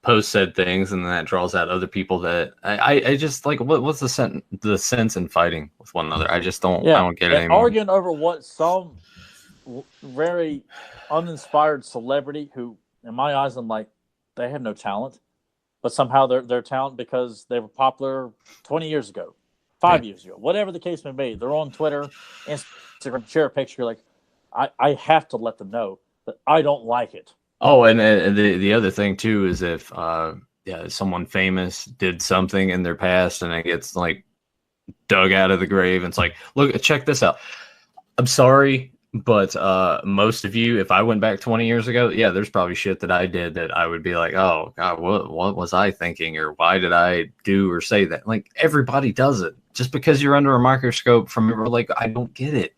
post said things, and that draws out other people that I just like. What's the sense in fighting with one another? I just don't. I don't get it anymore. Arguing over what some very uninspired celebrity who, in my eyes, I'm like, they have no talent, but somehow they're talent because they were popular 20 years ago, 5 years ago, whatever the case may be. They're on Twitter, Instagram, share a picture. Like, I have to let them know that I don't like it. Oh, and the other thing too is if someone famous did something in their past and it gets like dug out of the grave, and it's like, look, check this out. I'm sorry, but most of you, if I went back 20 years ago, yeah, there's probably shit that I did that I would be like, oh God, what was I thinking, or why did I do or say that? Like, everybody does it. Just because you're under a microscope from, like, I don't get it.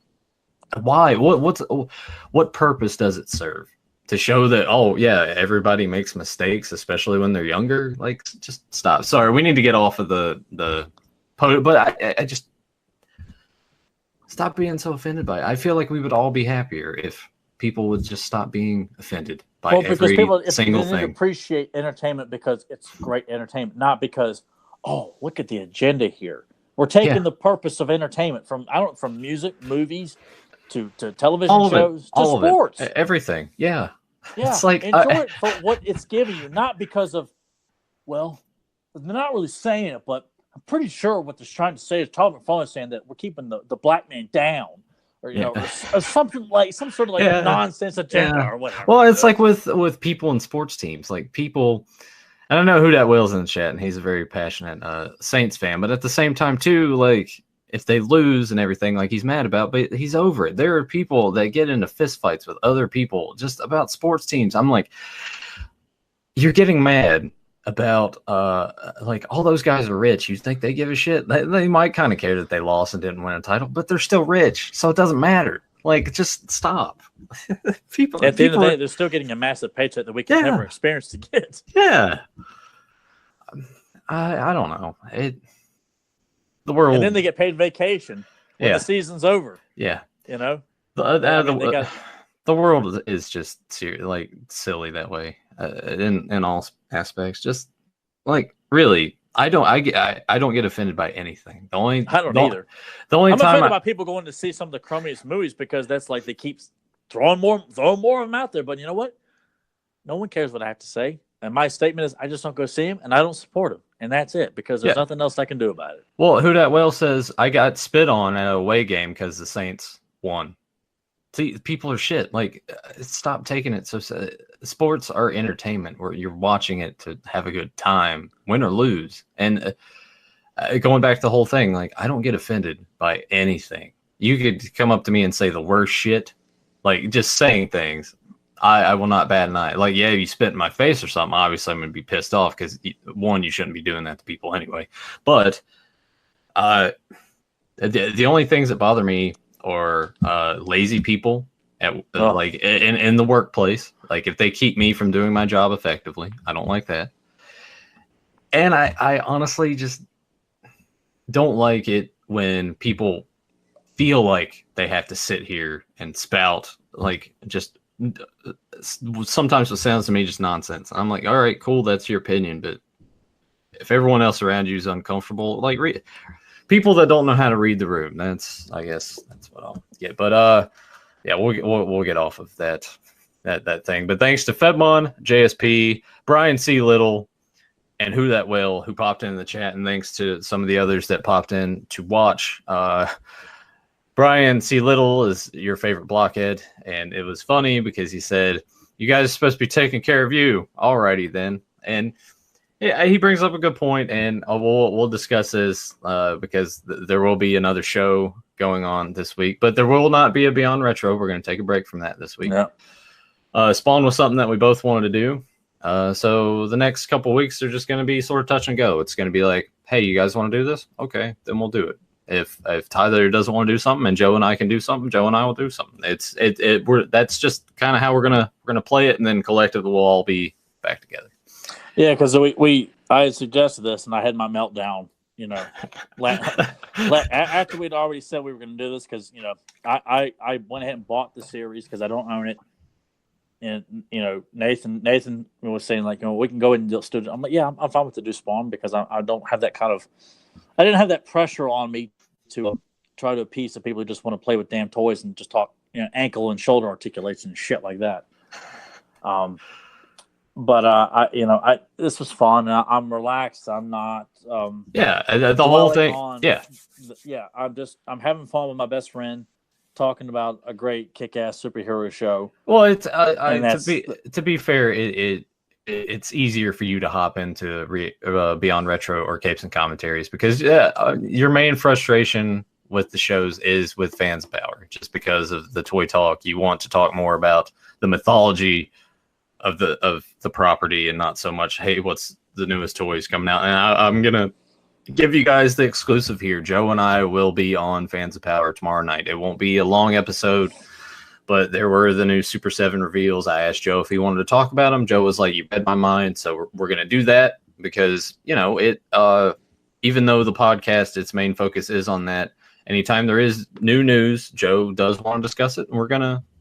Why? What purpose does it serve? To show that, oh yeah, everybody makes mistakes, especially when they're younger. Like, just stop. Sorry, we need to get off of the but I just stop being so offended by it. I feel like we would all be happier if people would just stop being offended by every single thing. Appreciate entertainment because it's great entertainment, not because, oh, look at the agenda here. We're taking the purpose of entertainment from music, movies, to television shows, to sports, everything. Yeah. Yeah, it's like, enjoy it for what it's giving you, not because of, well, they're not really saying it, but I'm pretty sure what they're trying to say is Todd McFarlane's saying that we're keeping the black man down, or or something like some sort of like nonsense agenda or whatever. Well, it's like with people in sports teams, like people. I don't know who that Will's in the chat, and he's a very passionate Saints fan, but at the same time too, like, if they lose and everything, like, he's mad about, but he's over it. There are people that get into fist fights with other people just about sports teams. I'm like, you're getting mad about, like, all those guys are rich. You think they give a shit? They might kind of care that they lost and didn't win a title, but they're still rich, so it doesn't matter. Like, just stop. People at the end of the day, they're still getting a massive paycheck that we can never experience to get. Yeah. I don't know. The world, and then they get paid vacation when the season's over. Yeah, the world is just like silly that way in all aspects. Just like, really, I don't get offended by anything. I don't either. The only I'm time offended about people going to see some of the crummiest movies because that's like they keep throwing more of them out there. But you know what? No one cares what I have to say. And my statement is, I just don't go see him, and I don't support him. And that's it, because there's nothing else I can do about it. Well, Who Dat Well says, I got spit on at a away game because the Saints won. See, people are shit. Like, stop taking it so. Sports are entertainment, where you're watching it to have a good time, win or lose. And going back to the whole thing, like, I don't get offended by anything. You could come up to me and say the worst shit, like, just saying things. I will not bat an eye. Like, yeah, you spit in my face or something, obviously I'm going to be pissed off because, one, you shouldn't be doing that to people anyway. But the only things that bother me are lazy people at like in the workplace. Like, if they keep me from doing my job effectively, I don't like that. And I honestly just don't like it when people feel like they have to sit here and spout, like, just sometimes it sounds to me just nonsense. I'm like, all right, cool, that's your opinion, but if everyone else around you is uncomfortable, like, people that don't know how to read the room, I guess that's what I'll get. But yeah, we'll get off of that thing. But thanks to Fedmon, JSP, Brian C. Little, and Who Dat Well, who popped in the chat, and thanks to some of the others that popped in to watch. Brian C. Little is your favorite blockhead, and it was funny because he said, you guys are supposed to be taking care of you. Alrighty then. And yeah, he brings up a good point, and we'll discuss this because there will be another show going on this week, but there will not be a Beyond Retro. We're going to take a break from that this week. Yeah. Spawn was something that we both wanted to do. So the next couple weeks, they're just going to be sort of touch and go. It's going to be like, hey, you guys want to do this? Okay, then we'll do it. If Tyler doesn't want to do something and Joe and I can do something, Joe and I will do something. That's just kind of how we're gonna play it, and then collectively we'll all be back together. Yeah, because I had suggested this, and I had my meltdown. After we'd already said we were going to do this, because I went ahead and bought the series because I don't own it, and Nathan was saying like, we can go ahead and still. I'm like, yeah, I'm fine with the do Spawn because I don't have that I didn't have that pressure on me to try to appease the people who just want to play with damn toys and just talk ankle and shoulder articulation and shit like that. But this was fun. I'm relaxed. I'm not. The whole thing. I'm having fun with my best friend, talking about a great kick-ass superhero show. Well, it's to be fair, it's easier for you to hop into Beyond Retro or Capes and Commentaries because your main frustration with the shows is with Fans of Power, just because of the toy talk. You want to talk more about the mythology of the property and not so much, hey, what's the newest toys coming out? And I'm gonna give you guys the exclusive here. Joe and I will be on Fans of Power tomorrow night. It won't be a long episode, but there were the new Super 7 reveals. I asked Joe if he wanted to talk about them. Joe was like, you read my mind, so we're gonna do that because it even though the podcast, its main focus is on that, anytime there is new news, Joe does want to discuss it, and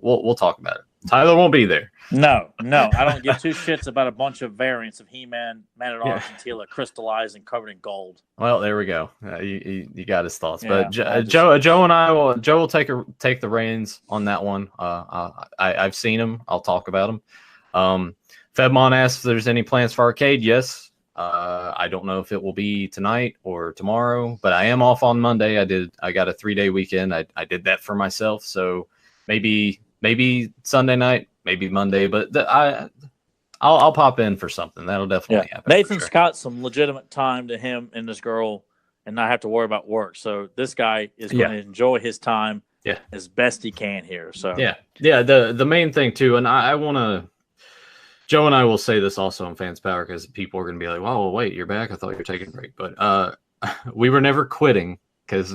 we'll talk about it. Tyler won't be there. No, I don't give two shits about a bunch of variants of He-Man, Man-at-Arms, and Tila crystallized and covered in gold. Well, there we go. You got his thoughts, but Joe and I will. Joe will take the reins on that one. I've seen him. I'll talk about him. Fedmon asked if there's any plans for arcade. Yes. I don't know if it will be tonight or tomorrow, but I am off on Monday. I got a 3-day weekend. I did that for myself, so maybe Sunday night, maybe Monday, but I'll pop in for something. That'll definitely happen. Nathan's got some legitimate time to him and this girl and not have to worry about work. So this guy is going to enjoy his time as best he can here. So the main thing too, and I want to, Joe and I will say this also on Fans Power because people are going to be like, well, wait, you're back. I thought you were taking a break, but we were never quitting because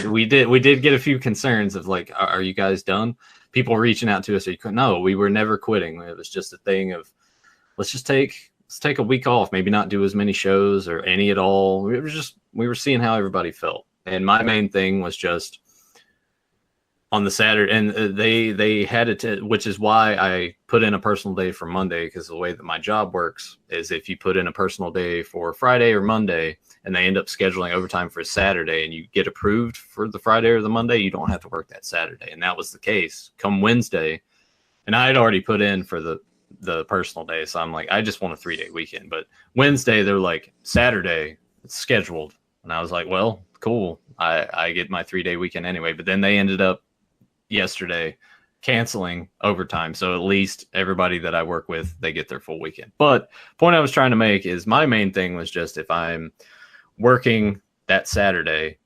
we did get a few concerns of like, are you guys done? People reaching out to us. No, we were never quitting. It was just a thing of let's take a week off, maybe not do as many shows or any at all. We were seeing how everybody felt, and my main thing was just on the Saturday, and they had it, which is why I put in a personal day for Monday, because the way that my job works is if you put in a personal day for Friday or Monday, and they end up scheduling overtime for a Saturday, and you get approved for the Friday or the Monday, you don't have to work that Saturday, and that was the case come Wednesday, and I had already put in for the personal day, so I'm like, I just want a 3-day weekend, but Wednesday they're like, Saturday it's scheduled, and I was like, well, cool, I get my 3-day weekend anyway, but then they ended up yesterday canceling overtime, so at least everybody that I work with, they get their full weekend. But point I was trying to make is my main thing was just if I'm working that Saturday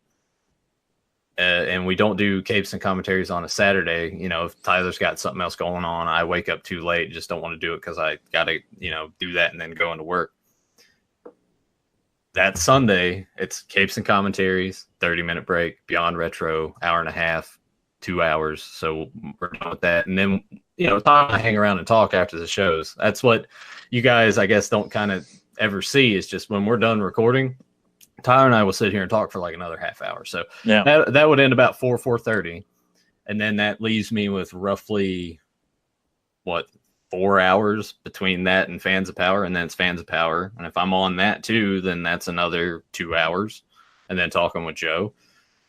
and we don't do Capes and Commentaries on a Saturday, if Tyler's got something else going on, I wake up too late, just don't want to do it because I gotta do that and then go into work. That Sunday it's Capes and Commentaries, 30-minute break, Beyond Retro, hour and a half, 2 hours, so we're done with that, and then Todd and I hang around and talk after the shows. That's what you guys, I guess, don't kind of ever see, is just when we're done recording, Tyler and I will sit here and talk for like another half hour. So that would end about 4:30, and then that leaves me with roughly 4 hours between that and Fans of Power, and then it's Fans of Power, and if I'm on that too, then that's another 2 hours, and then talking with Joe.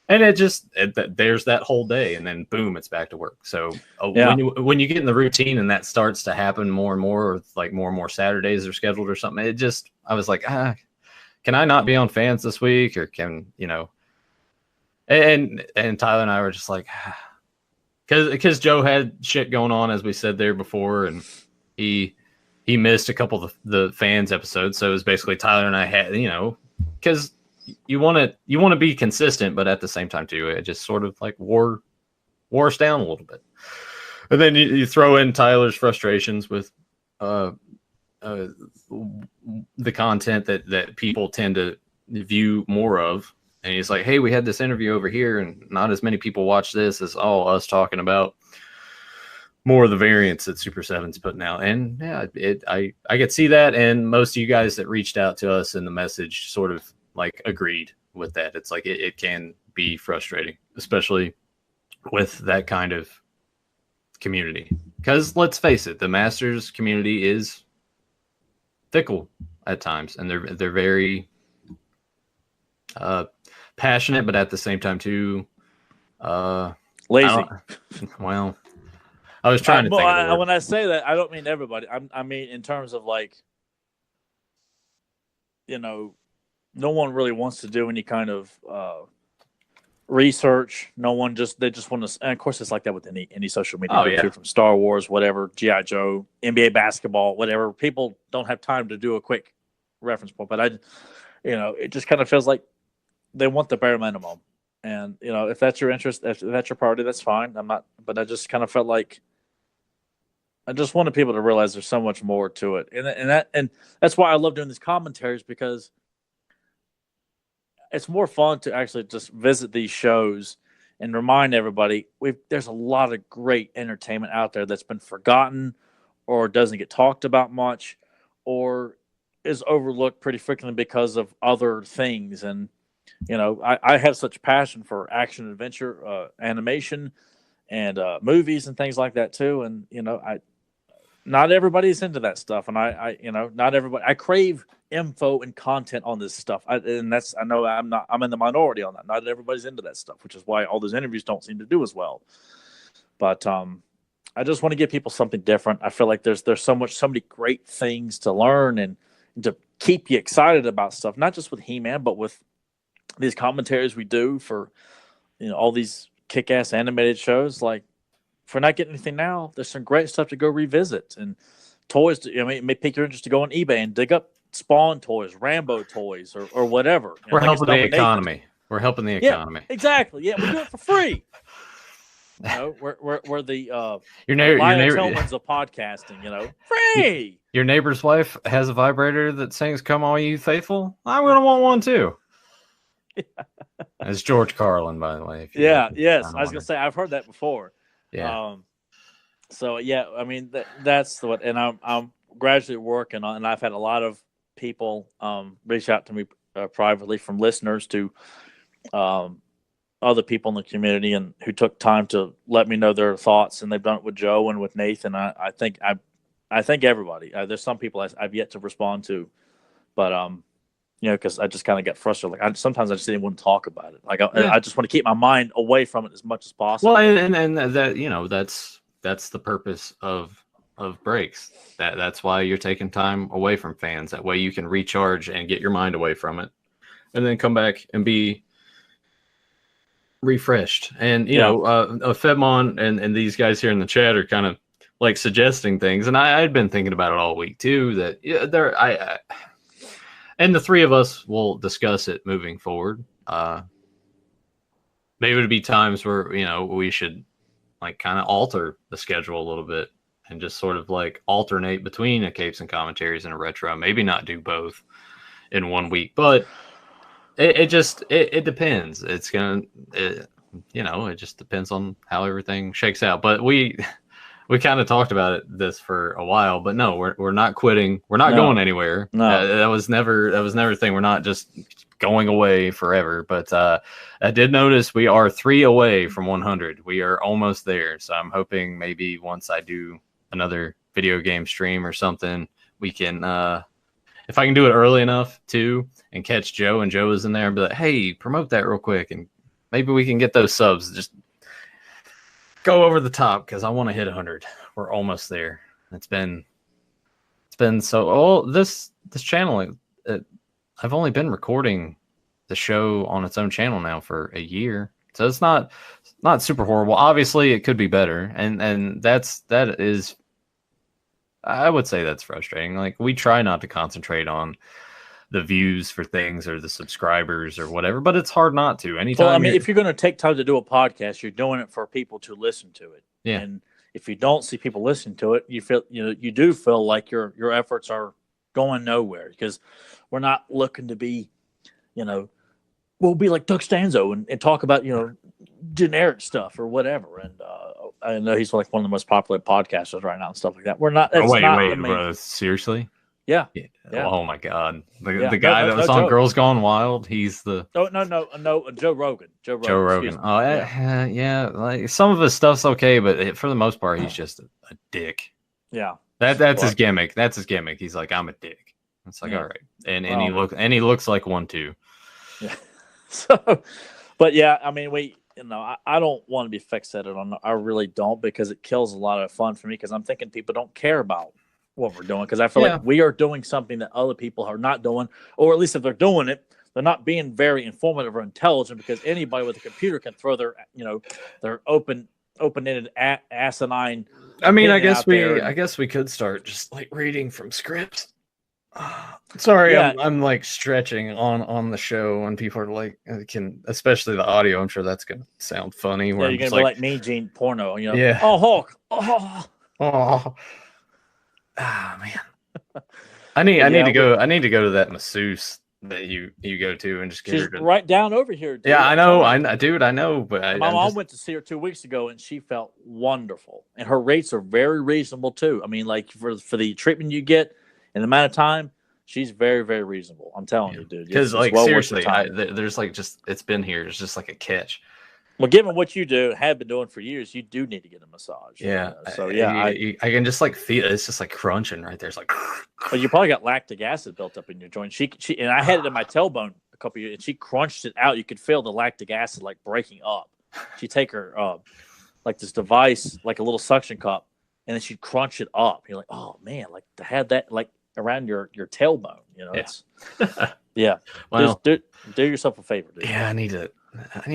And there's that whole day, and then boom, it's back to work. So when you get in the routine and that starts to happen more and more, or like more and more Saturdays are scheduled or something, I was like, can I not be on Fans this week, or can And Tyler and I were just like, because Joe had shit going on, as we said there before, and he missed a couple of the Fans episodes, so it was basically Tyler and I had because. You want to be consistent, but at the same time too, it just sort of like wore us down a little bit. And then you throw in Tyler's frustrations with the content that people tend to view more of, and he's like, "Hey, we had this interview over here, and not as many people watch this as all us talking about more of the variants that Super 7's putting out. And yeah, I could see that. And most of you guys that reached out to us in the message sort of like agreed with that. It's like it can be frustrating, especially with that kind of community. Because let's face it, the Masters community is fickle at times, and they're very passionate, but at the same time too lazy. Well, I was trying to think of the word. When I say that, I don't mean everybody. I mean in terms of like, no one really wants to do any kind of research. No one they just want to, and of course it's like that with any social media too, from Star Wars, whatever, G.I. Joe, NBA basketball, whatever. People don't have time to do a quick reference point, but it just kind of feels like they want the bare minimum. And if that's your interest, if that's your priority, that's fine. I'm not, but I just kind of felt like I just wanted people to realize there's so much more to it, and that's why I love doing these commentaries, because it's more fun to actually just visit these shows and remind everybody there's a lot of great entertainment out there that's been forgotten or doesn't get talked about much or is overlooked pretty frequently because of other things. And, I have such passion for action adventure, animation and movies and things like that too. And, not everybody's into that stuff. And not everybody, I crave info and content on this stuff. I'm in the minority on that. Not everybody's into that stuff, which is why all those interviews don't seem to do as well. But I just want to give people something different. I feel like there's so many great things to learn and to keep you excited about stuff, not just with He-Man, but with these commentaries we do for, all these kick-ass animated shows. Like, if we're not getting anything now, there's some great stuff to go revisit, and toys. It may pique your interest to go on eBay and dig up Spawn toys, Rambo toys, or whatever. We're helping the economy. We're helping the economy. Yeah, exactly. Yeah, we do it for free. We're the your neighbor Tillman's of podcasting. Free. Your neighbor's wife has a vibrator that sings "Come All You Faithful." I'm gonna want one too. It's George Carlin, by the way. Yes. I was gonna say I've heard that before. Yeah. So yeah, I mean that's what, and I'm gradually working on, and I've had a lot of people reach out to me privately, from listeners to other people in the community, and who took time to let me know their thoughts, and they've done it with Joe and with Nathan. I think everybody. There's some people I've yet to respond to, but because I just kind of get frustrated. Like sometimes I just didn't want to talk about it. Like I just want to keep my mind away from it as much as possible. Well, and that that's the purpose of breaks. That's why you're taking time away from fans. That way you can recharge and get your mind away from it, and then come back and be refreshed. And Fedmon and these guys here in the chat are kind of like suggesting things, and I'd been thinking about it all week too. That and the three of us will discuss it moving forward. Maybe it'd be times where we should like kind of alter the schedule a little bit and just sort of like alternate between a Capes and Commentaries and a retro. Maybe not do both in 1 week, but it depends. It just depends on how everything shakes out. But we kind of talked about this for a while, but no, we're not quitting. We're not going anywhere. No, that was never a thing. We're not just going away forever. But I did notice we are 3 away from 100. We are almost there. So I'm hoping maybe once I do another video game stream or something, we can, if I can do it early enough too, and catch Joe, and Joe is in there and be like, hey, promote that real quick, and maybe we can get those subs. Just go over the top, because I want to hit 100. We're almost there. It's been so. This channel, I've only been recording the show on its own channel now for a year, so it's not super horrible. Obviously, it could be better, and that is. I would say that's frustrating. Like, we try not to concentrate on the views for things or the subscribers or whatever, but it's hard not to. Anytime. Well, I mean, if you're going to take time to do a podcast, you're doing it for people to listen to it. Yeah. And if you don't see people listening to it, you do feel like your efforts are going nowhere, because we're not looking to be, we'll be like Doug Stanzo and talk about, generic stuff or whatever. And I know he's like one of the most popular podcasters right now and stuff like that. We're not. That's wait, not, bro. Seriously? Yeah. Oh my God. The Yeah. guy that was on joke. Girls Gone Wild. He's the No. Joe Rogan. Joe Rogan. Oh, yeah. Like some of his stuff's okay, but for the most part, he's just a dick. Yeah. That's his gimmick. That's his gimmick. He's like, I'm a dick. It's like, all right, and he looks like one too. Yeah. So, but yeah, I mean, I don't want to be fixated on. I really don't, because it kills a lot of fun for me. Because I'm thinking people don't care about what we're doing. Because I feel like we are doing something that other people are not doing, or at least if they're doing it, they're not being very informative or intelligent. Because anybody with a computer can throw their open-ended asinine. I mean, I guess we could start just like reading from scripts. Sorry, yeah. I'm like stretching on the show, and people are like, especially the audio. I'm sure that's gonna sound funny. Where you're gonna be like Mean Gene porno, Yeah. Oh, Hulk. Man. I need to go. I need to go to that masseuse that you go to and just get she's her to... right down over here. Dude. Yeah, I know. I know, but my mom went to see her 2 weeks ago, and she felt wonderful. And her rates are very reasonable too. I mean, like for the treatment you get and the amount of time, she's very, very reasonable. I'm telling you, dude. Because like seriously, there's like it's been here. It's just like a catch. Well, given what you do, have been doing for years, you do need to get a massage. Yeah. So I can just like feel it's just like crunching right there. It's like. Well, you probably got lactic acid built up in your joint. She and I had it in my tailbone a couple of years, and she crunched it out. You could feel the lactic acid like breaking up. She'd take her like this device, like a little suction cup, and then she'd crunch it up. You're like, oh man, like to have that like around your tailbone. It's Well, just do yourself a favor, dude. Yeah, I need to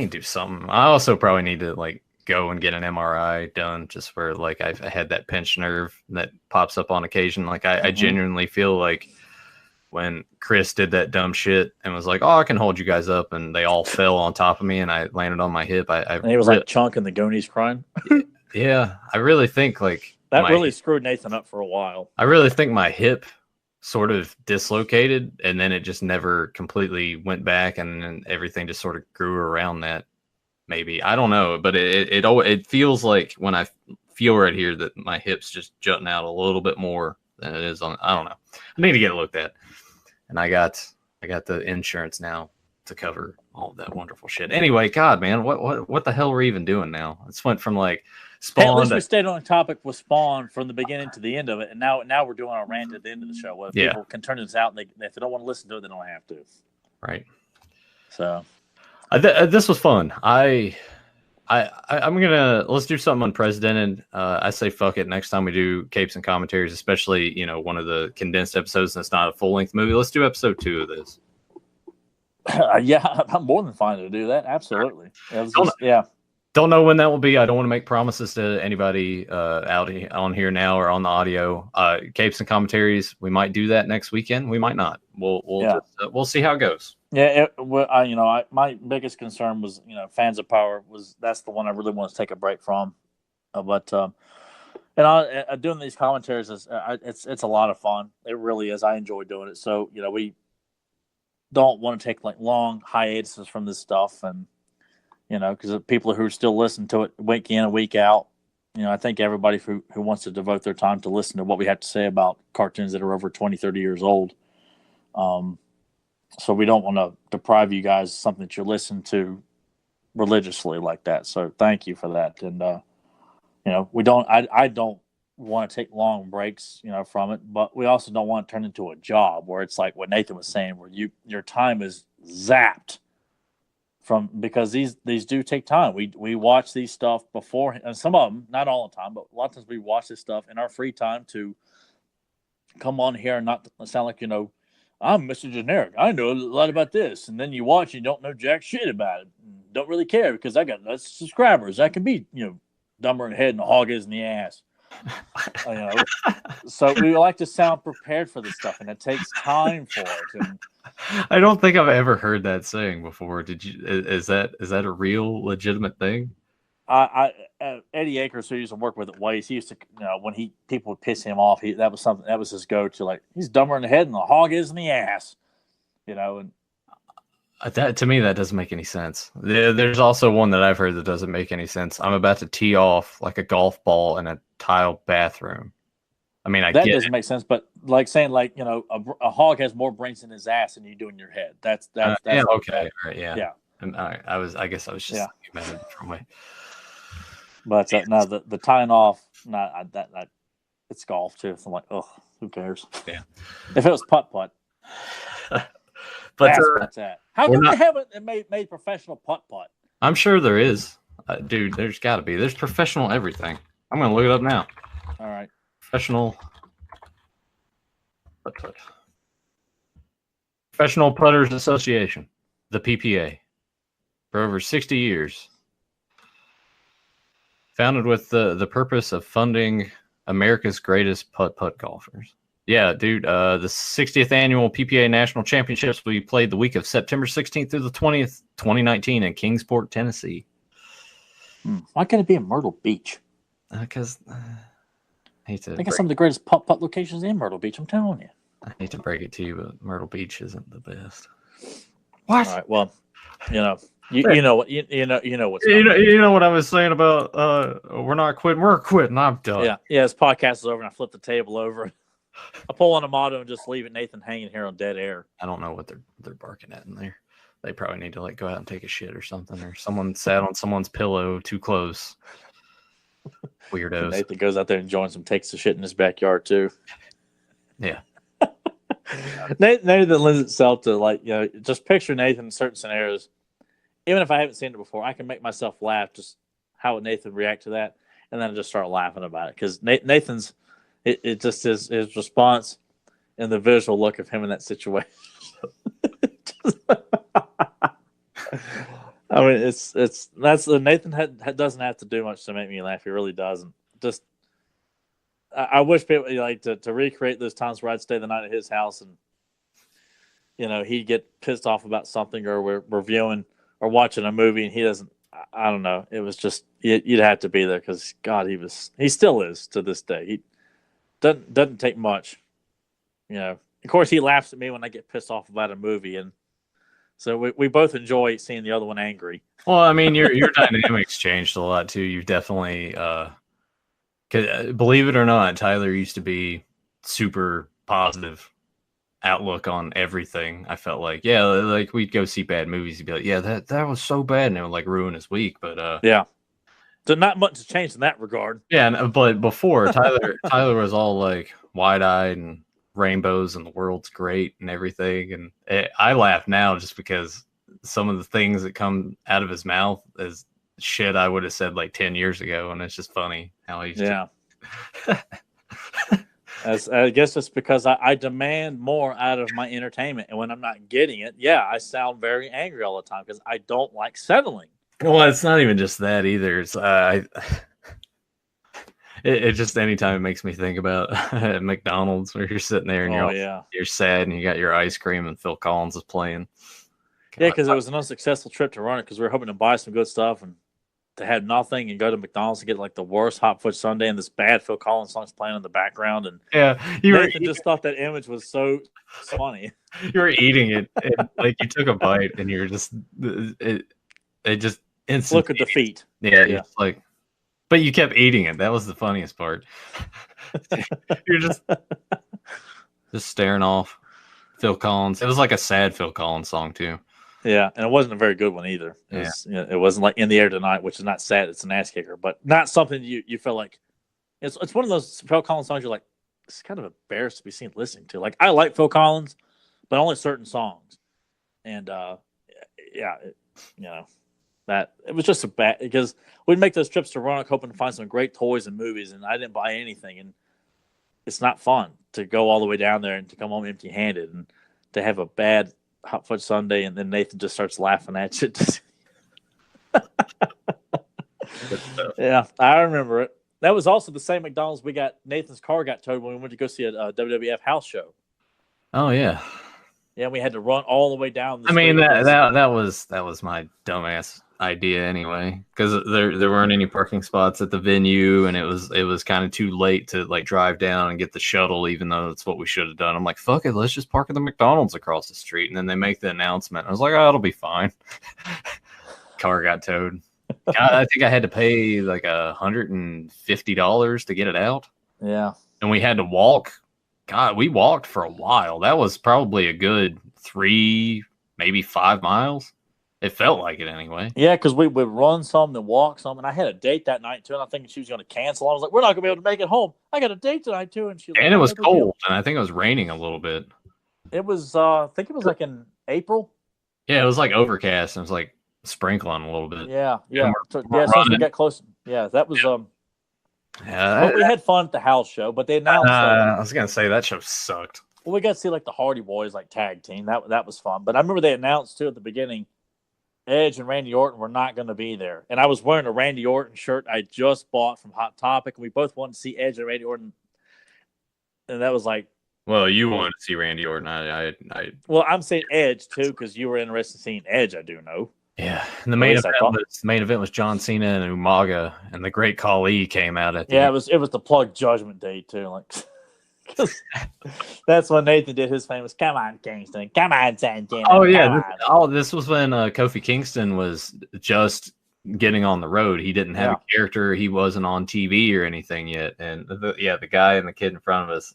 do something. I also probably need to like go and get an MRI done, just where like I had that pinched nerve that pops up on occasion. Like I genuinely feel like when Chris did that dumb shit and was like, "Oh, I can hold you guys up," and they all fell on top of me and I landed on my hip. And he was like Chunk in the Goonies crying. Yeah, I really think like that really screwed Nathan up for a while. I really think my hip sort of dislocated, and then it just never completely went back, and then everything just sort of grew around that. Maybe, I don't know, but it feels like when I feel right here that my hip's just jutting out a little bit more than it is on. I don't know. I need to get it looked at, and I got the insurance now to cover all of that wonderful shit. Anyway, God, man, what the hell are we even doing now? It's went from like Spawn. Hey, at least we stayed on the topic with Spawn from the beginning to the end of it, and now we're doing our rant at the end of the show. Well, people can turn this out, and if they don't want to listen to it, they don't have to. Right. So, this was fun. I'm gonna let's do something unprecedented. I say fuck it. Next time we do capes and commentaries, especially one of the condensed episodes that's not a full length movie. Let's do episode 2 of this. Yeah, I'm more than fine to do that. Absolutely. Don't know when that will be. I don't want to make promises to anybody out on here now or on the audio. Capes and commentaries. We might do that next weekend. We might not. We'll see how it goes. Yeah. My biggest concern was Fans of Power that's the one I really want to take a break from. Doing these commentaries it's a lot of fun. It really is. I enjoy doing it. So we don't want to take like long hiatuses from this stuff, and because the people who still listen to it week in and week out, I think everybody who wants to devote their time to listen to what we have to say about cartoons that are over 20, 30 years old. So we don't want to deprive you guys of something that you're listening to religiously like that. So thank you for that. And, I don't want to take long breaks, from it, but we also don't want to turn into a job where it's like what Nathan was saying, where your time is zapped. Because these do take time. We watch these stuff before, and some of them, not all the time, but a lot of times we watch this stuff in our free time to come on here and not sound like I'm Mr. Generic. I know a lot about this, and then you watch and you don't know jack shit about it. Don't really care because I got less subscribers. I can be dumber in the head and the hog is in the ass. So we like to sound prepared for this stuff, and it takes time for it. And I don't think I've ever heard that saying before. Did you? Is that a real legitimate thing? Eddie Akers, who used to work with at Waze, he used to, when people would piss him off, that was his go-to. Like, he's dumber in the head and the hog is in the ass, and That to me, that doesn't make any sense. There's also one that I've heard that doesn't make any sense. I'm about to tee off like a golf ball in a tiled bathroom. I mean, that doesn't make sense, but like saying a hog has more brains in his ass than you do in your head. That's yeah, okay, right, yeah. And I guess I was just thinking about it a different way. But no, the tying off, that it's golf too. So I'm like, oh, who cares? Yeah. If it was putt. But that's that. How come they haven't made professional putt? I'm sure there is, dude. There's got to be. There's professional everything. I'm gonna look it up now. All right. Professional putt. Professional Putters Association, the PPA, for over 60 years. Founded with the purpose of funding America's greatest putt golfers. Yeah, dude. The 60th annual PPA National Championships will be played the week of September 16th through the 20th, 2019, in Kingsport, Tennessee. Why can't it be in Myrtle Beach? Because I think it's some of the greatest putt locations in Myrtle Beach. I'm telling you. I hate to break it to you, but Myrtle Beach isn't the best. What? All right. Well, you know what what's you know what I was saying about we're not quitting, we're quitting. I'm done. Yeah. This podcast is over, and I flip the table over. I pull on a motto and just leave Nathan hanging here on dead air. I don't know what they're barking at in there. They probably need to go out and take a shit or something, or someone sat on someone's pillow too close. Weirdos. Nathan goes out there and joins some, takes the shit in his backyard too. Yeah. Nathan lends itself to just picture Nathan in certain scenarios. Even if I haven't seen it before, I can make myself laugh. Just how would Nathan react to that, and then I just start laughing about it because Nathan's. It just his response and the visual look of him in that situation. I mean, Nathan doesn't have to do much to make me laugh. He really doesn't. Just I wish people to recreate those times where I'd stay the night at his house and he'd get pissed off about something, or we're reviewing or watching a movie and he doesn't. I don't know. It was just you'd have to be there because God, he still is to this day. He doesn't take much, Of course, he laughs at me when I get pissed off about a movie, and so we both enjoy seeing the other one angry. Well, I mean, your dynamics changed a lot too. You've definitely, believe it or not, Tyler used to be super positive outlook on everything. I felt like, we'd go see bad movies. He'd be like, yeah, that was so bad, and it would ruin his week. But yeah. So not much has changed in that regard. Yeah, but before Tyler was all wide-eyed and rainbows and the world's great and everything, and I laugh now just because some of the things that come out of his mouth is shit I would have said 10 years ago, and it's just funny how he's I guess it's because I demand more out of my entertainment, and when I'm not getting it, I sound very angry all the time because I don't like settling. Well, it's not even just that either. It's it just anytime it makes me think about McDonald's where you're sitting there and you're sad and you got your ice cream and Phil Collins is playing. Yeah, because it was an unsuccessful trip to run it because we were hoping to buy some good stuff and to have nothing and go to McDonald's and get the worst hot fudge sundae and this bad Phil Collins song's playing in the background. And Nathan just thought that image was so funny. You were eating it and, you took a bite and you're just it just instant look at defeat. Yeah. But you kept eating it. That was the funniest part. You're just staring off Phil Collins. It was like a sad Phil Collins song too. Yeah, and it wasn't a very good one either. It wasn't like In the Air Tonight, which is not sad. It's an ass kicker, but not something you feel like. It's one of those Phil Collins songs you're like, it's kind of embarrassed to be seen listening to. I like Phil Collins, but only certain songs. And that it was just a bad because we'd make those trips to Roanoke hoping to find some great toys and movies, and I didn't buy anything. And it's not fun to go all the way down there and to come home empty-handed and to have a bad hot fudge sundae, and then Nathan just starts laughing at you. Yeah, I remember it. That was also the same McDonald's Nathan's car got towed when we went to go see a WWF house show. Oh yeah. Yeah, we had to run all the way down the I mean, street. that was my dumbass idea anyway, because there weren't any parking spots at the venue, and it was kind of too late to like drive down and get the shuttle, even though that's what we should have done. I'm like, fuck it, let's just park at the McDonald's across the street. And then they make the announcement. I was like, oh, it'll be fine. Car got towed. God, I think I had to pay like $150 to get it out. Yeah. And we had to walk. God, we walked for a while. That was probably a good 3, maybe 5 miles. It felt like it anyway. Yeah, because we would run some and walk some. And I had a date that night too, and I think she was going to cancel. I was like, we're not going to be able to make it home. I got a date tonight too. And it was cold, and I think it was raining a little bit. It was, I think it was like in April. Yeah, it was like overcast, and it was like sprinkling a little bit. Yeah. Since we got close. Yeah, that was, yeah, we had fun at the house show, but they announced. I was gonna say that show sucked. Well, we got to see like the Hardy Boys like tag team. That was fun. But I remember they announced too at the beginning, Edge and Randy Orton were not going to be there. And I was wearing a Randy Orton shirt I just bought from Hot Topic, and we both wanted to see Edge and Randy Orton. And that was like, well, you wanted to see Randy Orton. Well, I'm saying Edge too because you were interested in seeing Edge. I do know. Yeah, and the main event was John Cena and Umaga, and the Great Khali came out at the end. It was the Plug Judgment Day too, like that's when Nathan did his famous "Come on, Kingston, come on, Santana." Oh yeah, this was when Kofi Kingston was just getting on the road. He didn't have a character. He wasn't on TV or anything yet. And the guy and the kid in front of us,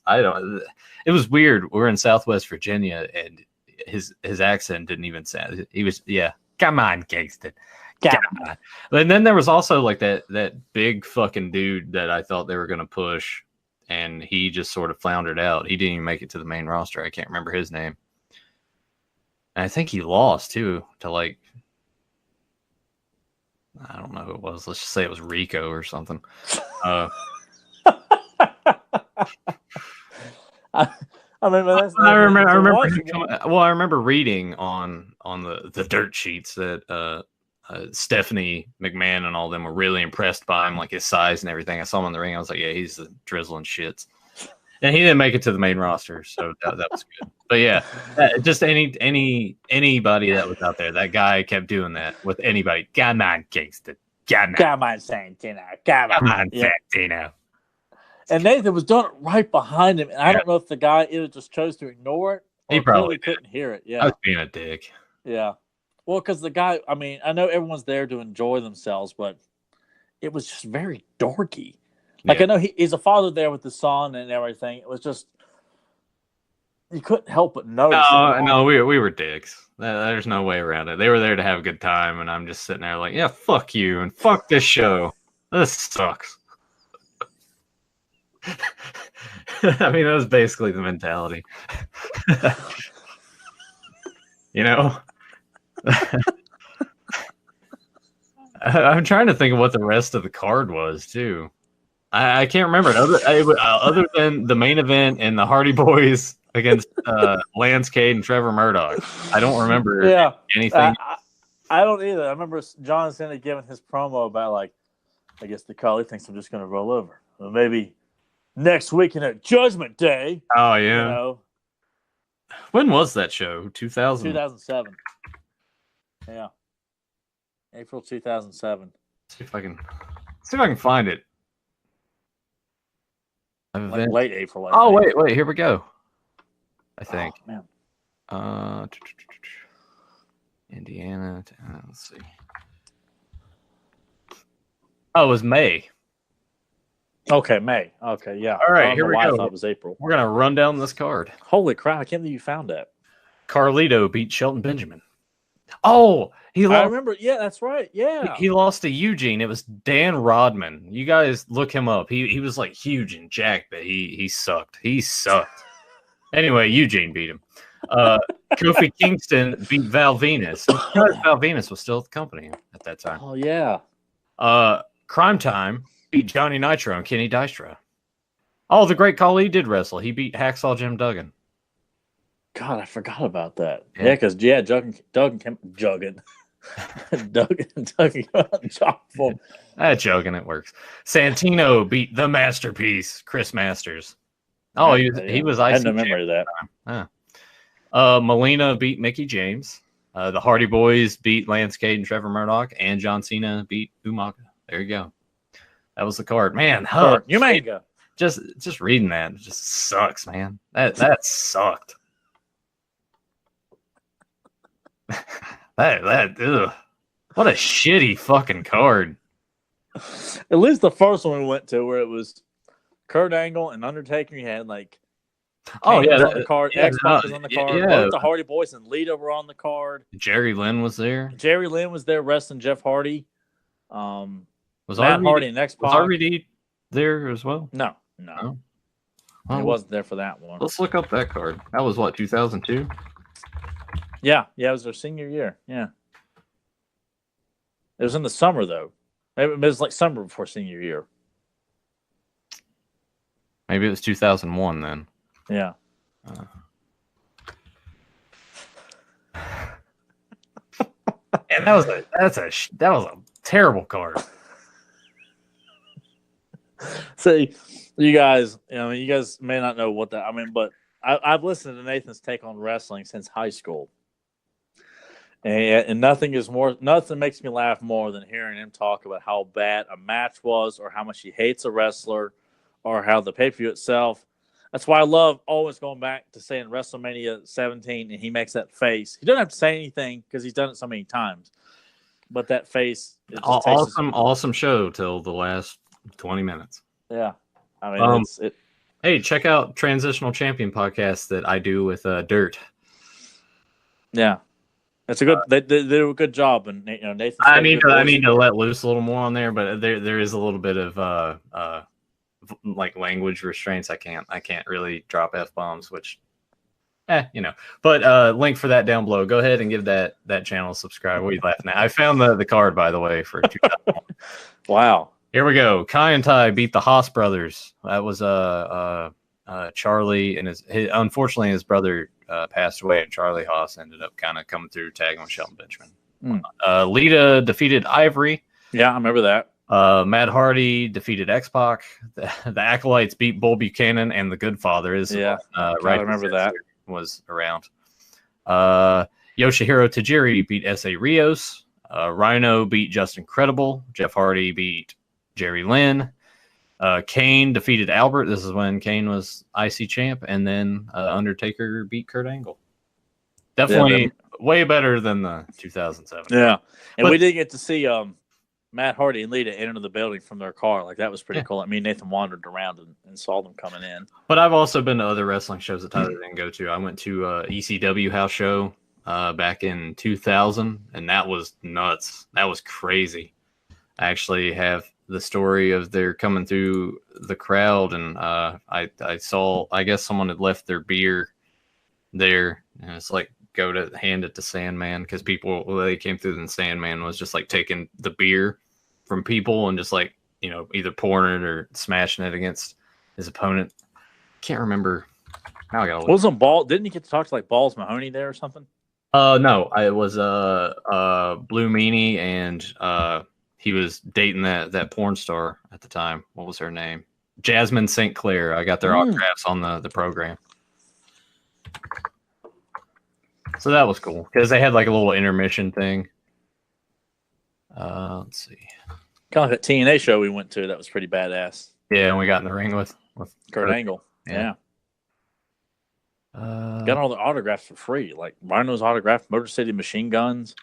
it was weird. We're in Southwest Virginia, and his accent didn't even sound. He was Come on, Kingston. Come on. And then there was also like that big fucking dude that I thought they were going to push, and he just sort of floundered out. He didn't even make it to the main roster. I can't remember his name. And I think he lost too to like, I don't know who it was. Let's just say it was Rico or something. I remember reading on the dirt sheets that Stephanie McMahon and all them were really impressed by him, like his size and everything. I saw him in the ring. I was like, yeah, he's the drizzling shits. And he didn't make it to the main roster, so that was good. But yeah, just anybody that was out there, that guy kept doing that with anybody. Come on, Kingston. Come on, Santino. Come on, Santino. And Nathan was doing it right behind him, and I don't know if the guy either just chose to ignore it or he probably couldn't hear it. Yeah, I was being a dick. Yeah, well, because the guy, I mean, I know everyone's there to enjoy themselves, but it was just very dorky. Like I know he's a father there with the son and everything. It was just you couldn't help but notice. No, we were dicks. There's no way around it. They were there to have a good time, and I'm just sitting there like, yeah, fuck you and fuck this show. This sucks. I mean, that was basically the mentality. You know? I'm trying to think of what the rest of the card was, too. I can't remember it. Other than the main event and the Hardy Boys against Lance Cade and Trevor Murdoch. I don't remember anything. I don't either. I remember John Cena giving his promo about, like, I guess the Khali thinks I'm just going to roll over. Well, maybe next weekend at Judgment Day. Oh, yeah. You know. When was that show? 2007. Yeah. April 2007. See if I can find it. Like late April. Wait, here we go. I think. Oh, man. Indiana. Let's see. Oh, it was May. Okay, May. Okay, yeah. All right, here we go. I thought it was April. We're gonna run down this card. Holy crap! I can't believe you found that. Carlito beat Shelton Benjamin. Oh, he lost. I remember. Yeah, that's right. Yeah, he lost to Eugene. It was Dan Rodman. You guys look him up. He was like huge and jacked, but he sucked. He sucked. Anyway, Eugene beat him. Kofi Kingston beat Val Venus. Val Venus was still at the company at that time. Oh yeah. Crime Time beat Johnny Nitro and Kenny Dystra. Oh, the Great Khali did wrestle. He beat Hacksaw Jim Duggan. God, I forgot about that. Yeah, because Duggan came out and chopped for him. Jugging, it works. Santino beat the Masterpiece, Chris Masters. Oh, he was. I had no memory of that. Melina beat Mickey James. The Hardy Boys beat Lance Cade and Trevor Murdoch, and John Cena beat Umaga. There you go. That was the card, man. Umaga. Just reading that just sucks, man. That sucked. Ugh. What a shitty fucking card. At least the first one we went to, where it was Kurt Angle and Undertaker. You had like, on the card. X-Pac was on the card. Yeah. Both the Hardy Boys and Lita were on the card. Jerry Lynn was there. Jerry Lynn was there wrestling Jeff Hardy. Was Matt Hardy and X-Pac. Was RVD there as well? No. Oh. Well, he wasn't there for that one. Let's look up that card. That was what, 2002? Yeah, it was their senior year. Yeah. It was in the summer, though. Maybe it was like summer before senior year. Maybe it was 2001 then. Yeah. And that was a terrible card. See, you guys may not know what that. I mean, but I've listened to Nathan's take on wrestling since high school, and nothing makes me laugh more than hearing him talk about how bad a match was, or how much he hates a wrestler, or how the pay-per-view itself. That's why I love always going back to saying WrestleMania 17, and he makes that face. He doesn't have to say anything because he's done it so many times, but that face. Awesome show till the last 20 minutes. Yeah, I mean, Hey, check out Transitional Champion podcast that I do with Dirt. Yeah, it's a good. They do a good job, and Nathan. I mean to let loose a little more on there, but there is a little bit of like language restraints. I can't really drop F-bombs, which but link for that down below. Go ahead and give that channel a subscribe. What are you laughing at? I found the card, by the way, for 2001. Wow. Here we go. Kai and Tai beat the Haas brothers. That was Charlie and unfortunately his brother passed away, and Charlie Haas ended up kind of coming through, tagging with Shelton Benjamin. Lita defeated Ivory. Yeah, I remember that. Matt Hardy defeated X-Pac. The Acolytes beat Bull Buchanan and the Good Father. Right, I remember that. Was around. Yoshihiro Tajiri beat S.A. Rios. Rhino beat Justin Credible. Jeff Hardy beat Jerry Lynn. Kane defeated Albert. This is when Kane was IC champ. And then Undertaker beat Kurt Angle. Definitely way better than the 2007. Yeah. And we did get to see Matt Hardy and Lita enter the building from their car. Like, that was pretty cool. I mean, Nathan wandered around and saw them coming in. But I've also been to other wrestling shows that Tyler didn't go to. I went to ECW house show back in 2000, and that was nuts. That was crazy. I actually have the story of their coming through the crowd, and I saw, I guess someone had left their beer there, and it's like, go to hand it to Sandman, because they came through, and Sandman was just like taking the beer from people and just like, either pouring it or smashing it against his opponent. Can't remember. Now I gotta look. Wasn't Ball? Didn't he get to talk to like Balls Mahoney there or something? No, it was Blue Meanie, and he was dating that porn star at the time. What was her name? Jasmine St. Clair. I got their autographs on the program. So that was cool because they had like a little intermission thing. Let's see. Kind of like that TNA show we went to. That was pretty badass. Yeah, and we got in the ring with Kurt Angle. Yeah. Got all the autographs for free. Like Rhino's autograph, Motor City Machine Guns.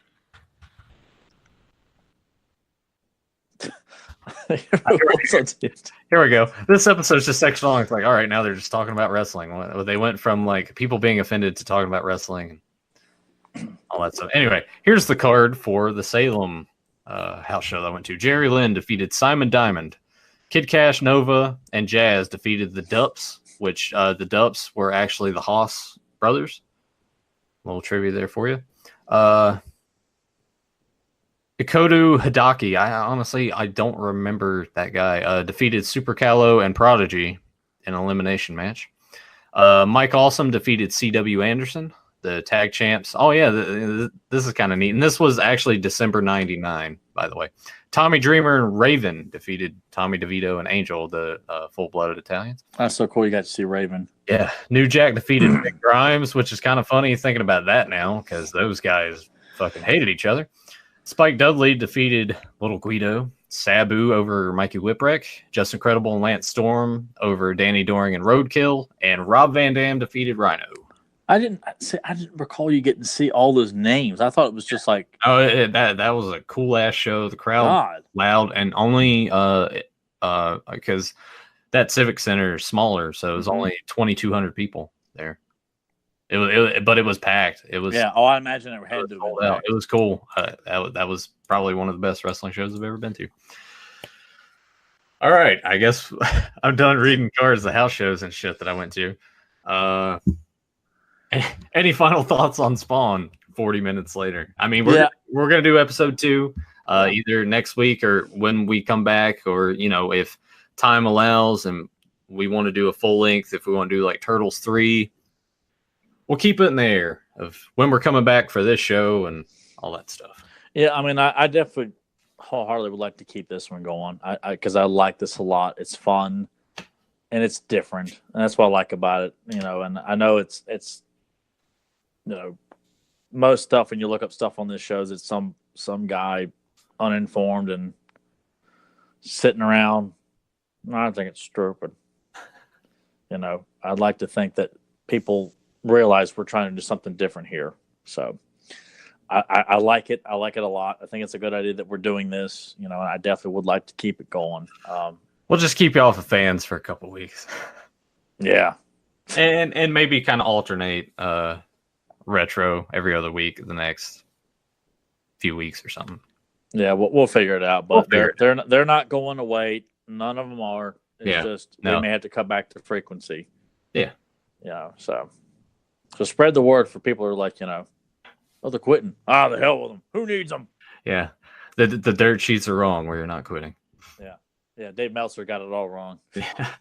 Here we go. This episode's just extra long. It's like, all right, now they're just talking about wrestling. They went from like people being offended to talking about wrestling and all that stuff. Anyway, here's the card for the Salem house show that I went to. Jerry Lynn defeated Simon Diamond. Kid Cash, Nova, and Jazz defeated the Dups, which the Dups were actually the Haas brothers. A little trivia there for you. Ikoto Hidaki, I don't remember that guy. Defeated Super Callow and Prodigy in an elimination match. Mike Awesome defeated C.W. Anderson, the tag champs. Oh, yeah, this is kind of neat. And this was actually December 99, by the way. Tommy Dreamer and Raven defeated Tommy DeVito and Angel, the full-blooded Italians. That's so cool. You got to see Raven. Yeah. New Jack defeated Nick Grimes, which is kind of funny thinking about that now because those guys fucking hated each other. Spike Dudley defeated Little Guido. Sabu over Mikey Whipwreck. Justin Credible and Lance Storm over Danny Doring and Roadkill. And Rob Van Dam defeated Rhino. I didn't recall you getting to see all those names. I thought it was just like that was a cool ass show. The crowd loud and only because that Civic Center is smaller, so it was only 2,200 people there. But it was packed. It was I imagine it had to have been out. It was cool. That was probably one of the best wrestling shows I've ever been to. All right, I guess I'm done reading cards, the house shows and shit that I went to. Any final thoughts on Spawn 40 minutes later? I mean, we're going to do episode 2 either next week or when we come back, or, if time allows and we want to do a full length, if we want to do like Turtles 3, we'll keep it in the air of when we're coming back for this show and all that stuff. Yeah, I mean, I definitely wholeheartedly would like to keep this one going because I like this a lot. It's fun and it's different, and that's what I like about it. And I know it's most stuff when you look up stuff on this shows, it's some guy uninformed and sitting around. I think it's stupid. I'd like to think that people realize we're trying to do something different here. So I like it. I like it a lot. I think it's a good idea that we're doing this. And I definitely would like to keep it going. We'll just keep you off of fans for a couple weeks. Yeah. And maybe kind of alternate retro every other week the next few weeks or something. Yeah, we'll figure it out. But they're not going to wait. None of them are. It's just we may have to cut back to frequency. Yeah. So spread the word for people who are like, they're quitting. The hell with them. Who needs them? Yeah. The dirt sheets are wrong where you're not quitting. Yeah. Yeah. Dave Meltzer got it all wrong. Yeah.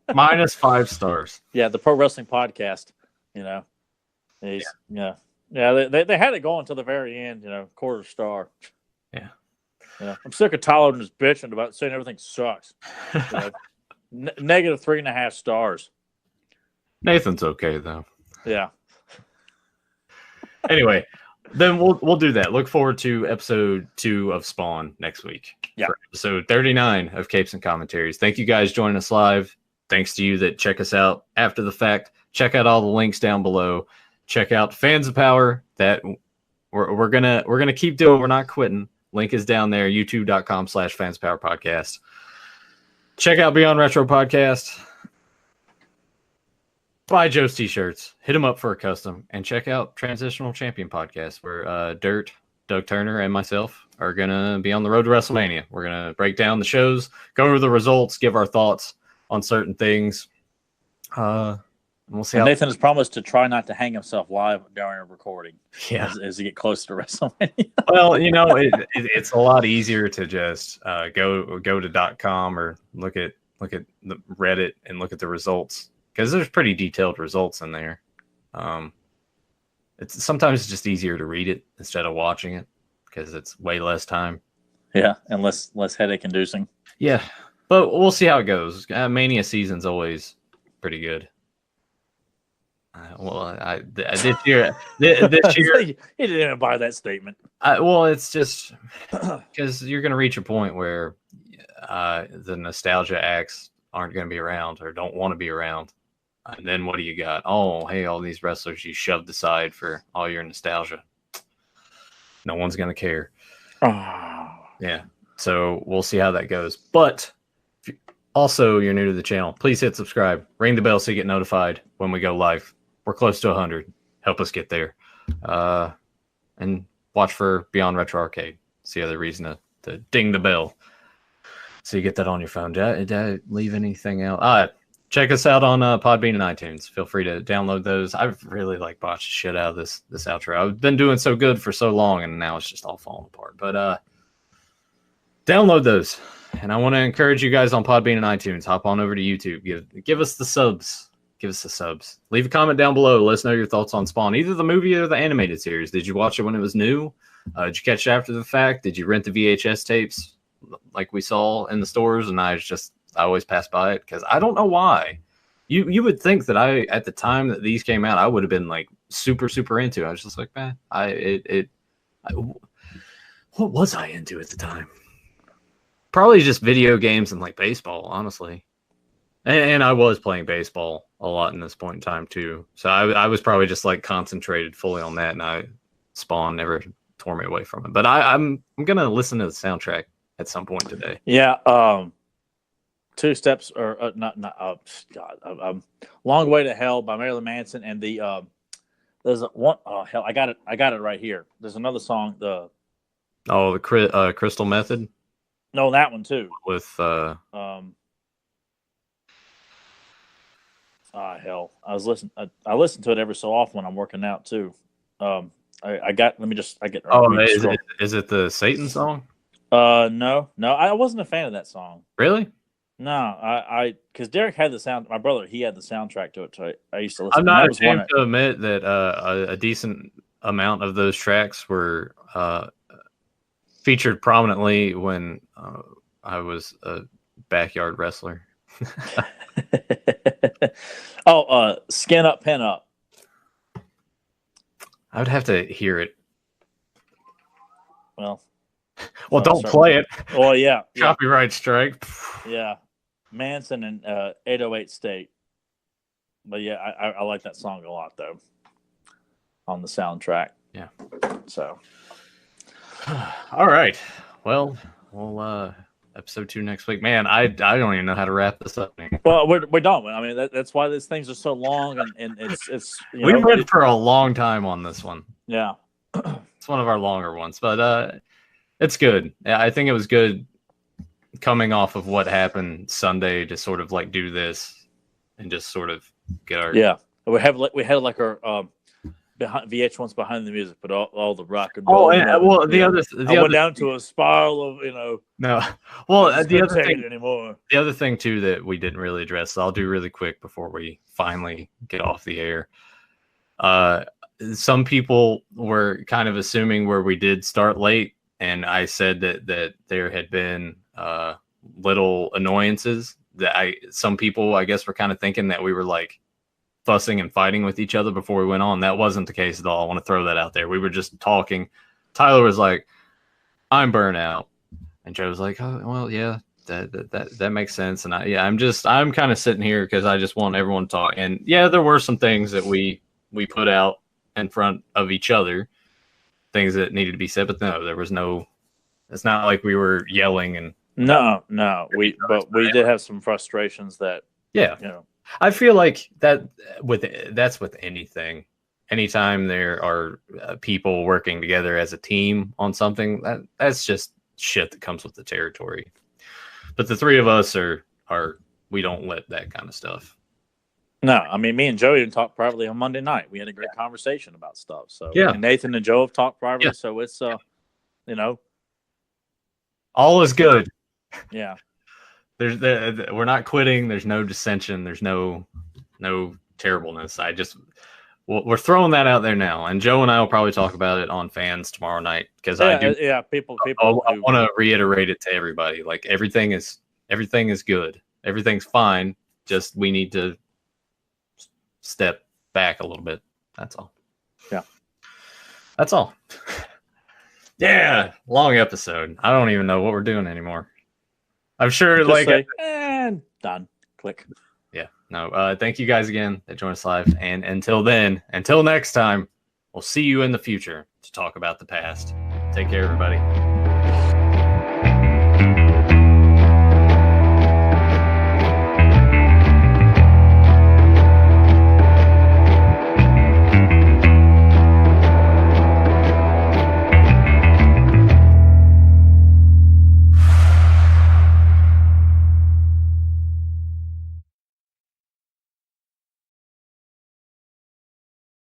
-5 stars. Yeah. The Pro Wrestling Podcast, they had it going until the very end, quarter star. Yeah. I'm sick of Tyler and his bitching about saying everything sucks. Negative 3.5 stars. Nathan's okay though. Yeah. Anyway, then we'll do that. Look forward to episode 2 of Spawn next week. Yeah. For episode 39 of Capes and Commentaries. Thank you guys joining us live. Thanks to you that check us out after the fact. Check out all the links down below. Check out Fans of Power that we're gonna keep doing. We're not quitting. Link is down there. YouTube.com/fanspowerpodcast. Check out Beyond Retro Podcast. Buy Joe's t-shirts. Hit him up for a custom. And check out Transitional Champion Podcast, where Dirt, Doug Turner, and myself are going to be on the road to WrestleMania. We're going to break down the shows, go over the results, give our thoughts on certain things. And we'll see. Nathan has promised to try not to hang himself live during a recording. Yeah. As he get closer to WrestleMania. Well, it's a lot easier to just go to .com or look at the Reddit and look at the results. Because there's pretty detailed results in there. It's sometimes just easier to read it instead of watching it because it's way less time. Yeah, and less headache inducing. Yeah, but we'll see how it goes. Mania season's always pretty good. This year, he didn't even buy that statement. It's just because you're going to reach a point where the nostalgia acts aren't going to be around or don't want to be around. And then what do you got? Oh, hey, all these wrestlers you shoved aside for all your nostalgia. No one's going to care. Oh. Yeah. So we'll see how that goes. But if also, you're new to the channel, please hit subscribe. Ring the bell so you get notified when we go live. We're close to 100. Help us get there. And watch for Beyond Retro Arcade. It's the other reason to ding the bell. So you get that on your phone. Did I leave anything else? Check us out on Podbean and iTunes. Feel free to download those. I've really botched the shit out of this outro. I've been doing so good for so long, and now it's just all falling apart. But download those. And I want to encourage you guys on Podbean and iTunes. Hop on over to YouTube. Give us the subs. Give us the subs. Leave a comment down below. Let us know your thoughts on Spawn, either the movie or the animated series. Did you watch it when it was new? Did you catch it after the fact? Did you rent the VHS tapes like we saw in the stores? And I always pass by it because I don't know why. You would think that at the time that these came out, I would have been like super, super into it. I was just like, man, what was I into at the time? Probably just video games and like baseball, honestly. And I was playing baseball a lot in this point in time too. So I was probably just like concentrated fully on that, and Spawn never tore me away from it. But I'm gonna listen to the soundtrack at some point today. Yeah. Two Steps or Long Way to Hell by Marilyn Manson, and there's one, oh hell, I got it right here. There's another song, the Crystal Method. No, that one too. With hell, I listen to it every so often when I'm working out too. Is it the Satan song? No, I wasn't a fan of that song. Really? No, because Derek had my brother, he had the soundtrack to it, so I used to listen. I'm not ashamed to admit that a decent amount of those tracks were featured prominently when I was a backyard wrestler. Skin Up, Pin Up. I would have to hear it. Well, don't play it. Well, yeah. Copyright strike. Yeah. Manson and 808 State. But yeah, I like that song a lot though. On the soundtrack. Yeah. So. All right. Well, we'll episode 2 next week. Man, I don't even know how to wrap this up anymore. Well, we're done. I mean, that's why these things are so long, and it's we went for a long time on this one. Yeah. It's one of our longer ones, but it's good. I think it was good coming off of what happened Sunday to sort of like do this and just sort of get our we had our VH1's behind the music, but all the rock and roll. I went down to a spiral of No, well, the other thing too that we didn't really address, so I'll do really quick before we finally get off the air. Some people were kind of assuming where we did start late, and I said that there had been little annoyances that some people I guess were kind of thinking that we were like fussing and fighting with each other before we went on. That wasn't the case at all. I want to throw that out there. We were just talking. Tyler was like, "I'm burnt out," and Joe was like, "Oh, well, yeah, that makes sense." And I'm kind of sitting here because I just want everyone to talk. And yeah, there were some things that we put out in front of each other, things that needed to be said. But no, there was no. It's not like we were yelling and. No, we did have some frustrations that. Yeah. I feel like that's with anything. Anytime there are people working together as a team on something, that's just shit that comes with the territory. But the three of us we don't let that kind of stuff. No, I mean, me and Joey didn't talk privately on Monday night. We had a great conversation about stuff. So yeah, and Nathan and Joe have talked privately. Yeah. So it's all is good. Yeah. We're not quitting. There's no dissension. There's no terribleness. We're throwing that out there now. And Joe and I will probably talk about it on Fans tomorrow night because people. I want to reiterate it to everybody. Like everything is good. Everything's fine. Just we need to step back a little bit. That's all. Yeah. That's all. Yeah, long episode. I don't even know what we're doing anymore. I'm sure and done. Click. Yeah. No. Thank you guys again that joined us live. And until next time, we'll see you in the future to talk about the past. Take care, everybody.